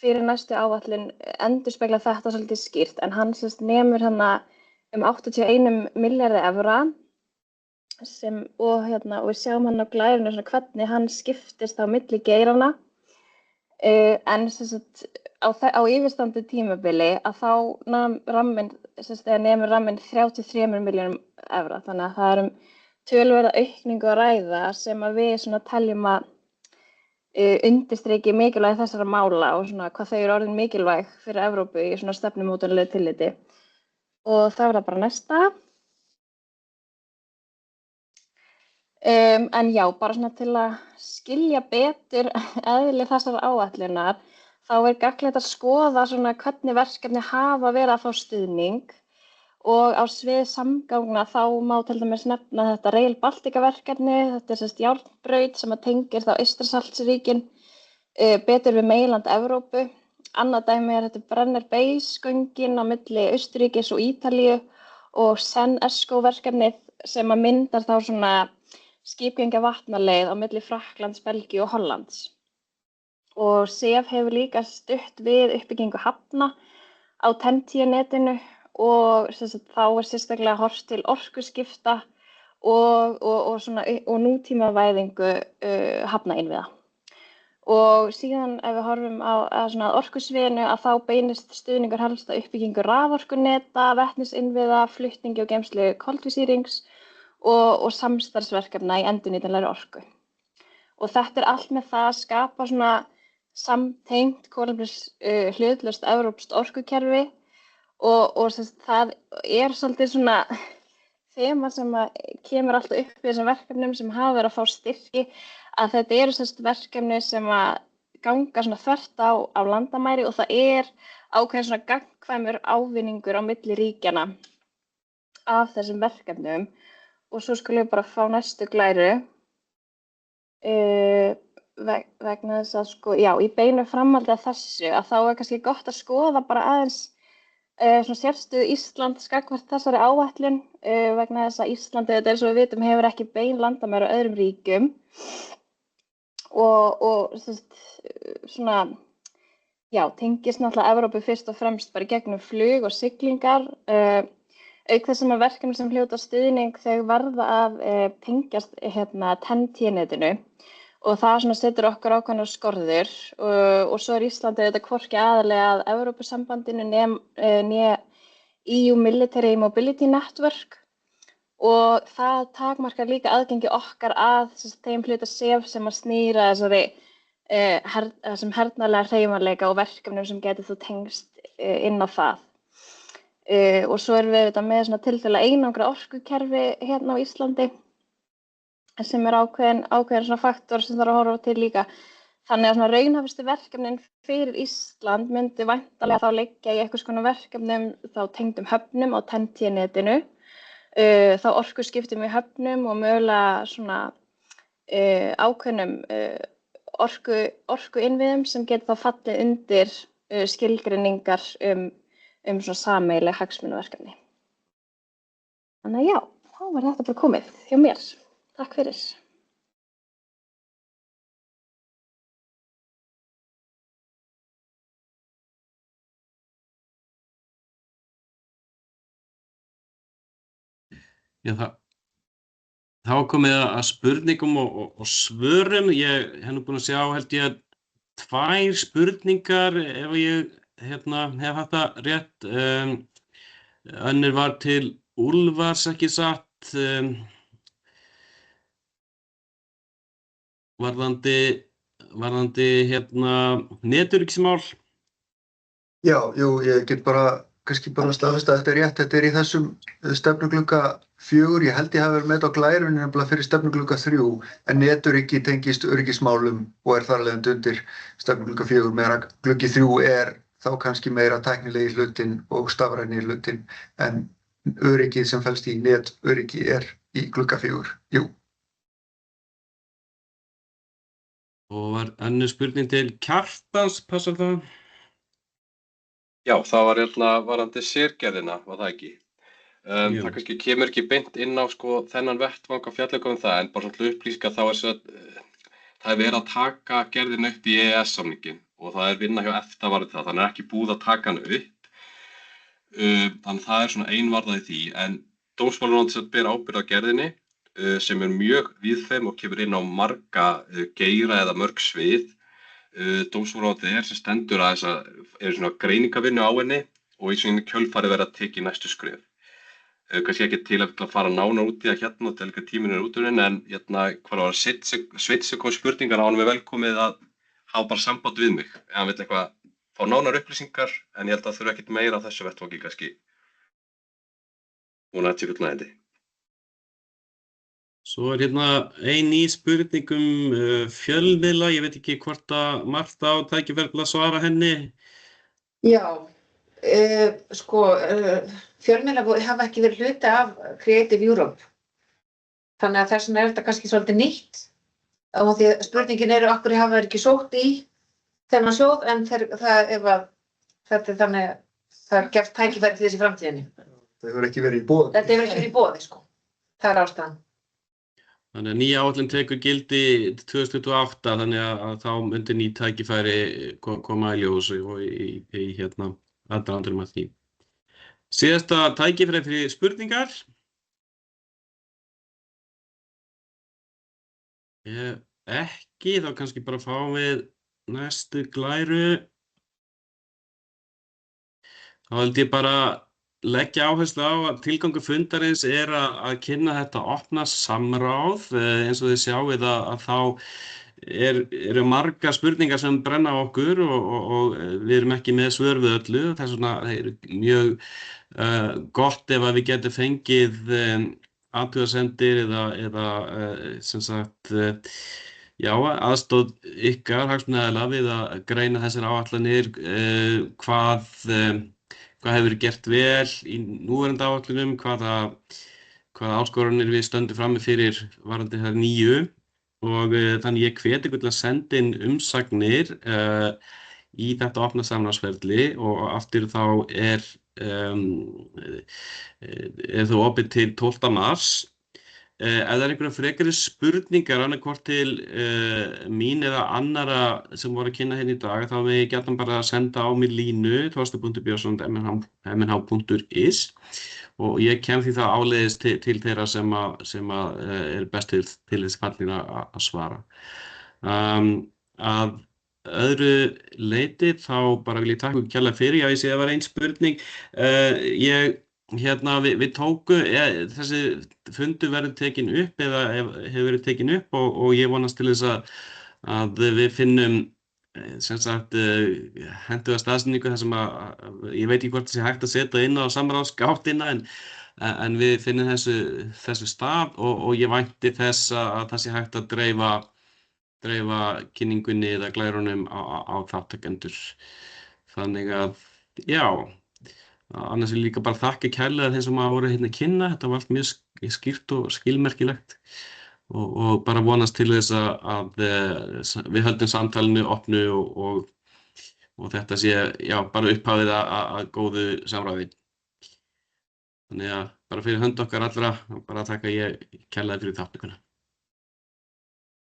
fyrir næstu áætlun endurspeglar þetta svolítið skýrt, en hann nemur um 81 milljarði evra og við sjáum hann á glærinu hvernig hann skiptist á milli geiranna, en á yfirstandi tímabili að þá nemur ramminn 33 milljónum evra, þannig að það töluverða aukningu að ræða sem að við teljum að undirstriki mikilvægi þessara mála og hvað þau eru orðin mikilvæg fyrir Evrópu í stefnumótunarlegu tilliti. Og það var það bara næsta. En já, bara til að skilja betur eðli þessar áætlunar, þá gagnlegt að skoða hvernig verkefni hafa verið að fá stuðning. Og á svið samgangna þá má til dæmis nefna þetta Rail Baltica verkefni, þetta járnbraut sem tengir þá Eystrasaltsríkin betur við meginland Evrópu. Annað dæmi þetta Brenner Base-göngin á milli Austurríkis og Ítalíu og Sen-Esco verkefnið sem myndar þá skipgengja vatnaleið á milli Frakklands, Belgíu og Hollands. Og SEF hefur líka stutt við uppbyggingu hafna á TEN-T-netinu. Og þá sérstaklega horft til orkuskipta og nútímavæðingu hafnainnviða. Og síðan ef við horfum á orkusviðinu að þá beinist stuðningur helst að uppbyggingu raforkuneta, vetnisinnviða, flutningi og geymslu koltvísýrings og samstarfsverkefna í endurnýtanlegri orku. Og þetta allt með það að skapa samtengt kolefnishlutlaust evrópskt orkukerfi. Og það svolítið þema sem kemur alltaf upp í þessum verkefnum sem hafa verið að fá styrki, að þetta eru verkefni sem ganga þvert á landamæri og það ákveðin gagnkvæmur ávinningur á milli ríkjanna af þessum verkefnum. Og svo skulum við bara fá næstu glæru vegna þess að í beinu framhaldi af þessu að þá kannski gott að skoða bara aðeins sérstöðu Íslands gagnvart þessari áætlun vegna þess að Ísland, eins og við vitum, hefur ekki bein landamæri á öðrum ríkjum og tengist náttúrulega Evrópu fyrst og fremst bara gegnum flug og siglingar, auk þess sem verkefni sem hljóta stuðning þau verða að tengjast TEN-T-netinu. Og það setur okkur ákveðnar skorður og svo Íslandi þetta hvorki aðalega að Evrópusambandinu né EU Military Mobility Network og það takmarkar líka aðgengi okkar að þeim hluta SEF sem að snýra þessum hernaðarlega hreyfanleika og verkefnum sem getur þú tengst inn á það. Og svo erum við með tiltölulega einangra orkukerfi hérna á Íslandi sem ákveðin faktor sem þarf að horfa til líka. Þannig að raunhæfustu verkefnin fyrir Ísland myndi væntanlega þá liggja í einhvers konar verkefnum þá tengdum höfnum á TEN-T-netinu, þá orkuskiptum í höfnum og mögulega ákveðnum orkuinnviðum sem getur þá fallið undir skilgreiningar sameiginleg hagsmunaverkefni. Þannig að já, þá var þetta bara komið hjá mér. Takk fyrir. Já, það var komið að spurningum og svörum. Ég hef búin að sjá, held ég, 2 spurningar ef ég hef haft það rétt. Önnur var til Úlfars, ekki satt. Varðandi netöryggismál. Já, ég get kannski staðfest að þetta rétt. Þetta í þessum stefnuglugga 4. Ég held ég hafi verið með þetta á glærunni nefnilega fyrir stefnuglugga 3, en netöryggi tengist öryggismálum og þar leiðandi undir stefnuglugga 4, meðan gluggi 3 þá kannski meira tæknilegi hlutinn og stafræni hlutinn, en öryggið sem felst í netöryggi í glugga 4. Jú. Og var önnur spurning til Kjartans, passar það? Já, það var varðandi sérgerðina, var það ekki? Það kannski kemur ekki beint inn á sko, þennan vettvang að fjalla eitthvað það, en bara svona upplýsingar þá það verið að taka gerðina upp í EES-samninginn og það vinna hjá EFTA varðið það, þannig ekki búið að taka hana upp. Þannig það svona einvarðað í því, en dómsmálaráðuneytið ber ábyrgð á gerðinni sem mjög víðfeðm og kemur inn á marga geira eða mörg svið. Dómsmálaráðuneytið sem stendur að svona greiningavinnu á henni og í svona kjölfari verið að tekið næstu skref. Kannski ekki til að fara nánar út í það hérna og til ekki tíminn útrunin, en hvað var Sveinn sem kom spurningar á hann velkomið að hafa bara samband við mig. Hann vill eitthvað fá nánar upplýsingar, en ég held að þurfa ekkert meira á þessu vettvangi kannski. Hún að þetta fullnægjandi. Svo hérna ein ný spurning fjölmiðla, ég veit ekki hvort að Marta á tækifæri til að svara henni. Já, fjölmiðlar hafa ekki verið hluti af Creative Europe. Þannig að þess vegna þetta kannski svolítið nýtt. Og því spurningin af hverju hafa þeir ekki sótt í þennan sjóð, en þetta þannig það gefst tækifæri til þessi framtíðinni. Það hefur ekki verið í boði. Þetta hefur ekki verið í boði, sko. Það ástæðan. Þannig að nýja áætlun tekur gildi 2028, þannig að þá myndi ný tækifæri koma í ljós og í aðdragandanum að því. Síðasta tækifæri fyrir spurningar. Ekki, þá kannski bara fáum við næstu glæru. Þá held ég bara leggja áherslu á að tilgangur fundarins að kynna þetta opna samráð. Eins og þið sjáið að þá eru margar spurningar sem brenna á okkur og við erum ekki með svör við öllu. Þess vegna er mjög gott ef að við getum fengið athugasemdir eða sem sagt aðstoð ykkar hagsmunaaðila við að greina þessar áætlanir, hvað hefur gert vel í núverandi áætlunum, hvaða áskoranir við stöndum frammi fyrir varðandi þær nýju, og þannig ég hvet ykkur til að senda inn umsagnir í þetta opna samráðsferli, og aftur þá er þó opið til 12. mars. Ef það einhverjar frekari spurningar annarkvort til mín eða annara sem voru að kynna hérna í dag, þá vil ég gjarnan bara senda á mig línu thorstein.björnsson@mnh.is og ég kem því það áleiðis til þeirra sem er best til þess fallin að svara. Að öðru leyti þá bara vil ég takka ykkur kærlega fyrir. Já, ég sé að það var ein spurning. Við tóku, þessi fundur verður tekin upp eða hefur verið tekin upp og ég vonast til þess að við finnum sem sagt hentuga staðsetningu þar sem ég veit ekki hvort það sé hægt að setja inn á samráðsgáttina, en við finnum þessu stað og ég vænti þess að það sé hægt að dreifa kynningunni eða glærunum á þátttakendur. Þannig að, já, annars vil ég líka bara þakka kærlega þeim sem voru hérna að kynna. Þetta var allt mjög skýrt og skilmerkilegt og bara vonast til þess að við höldum samtalinu opnu og þetta sé, já, bara upphafið að góðu samráði. Þannig að bara fyrir hönd okkar allra, bara þakka ég kærlega fyrir þátttökuna.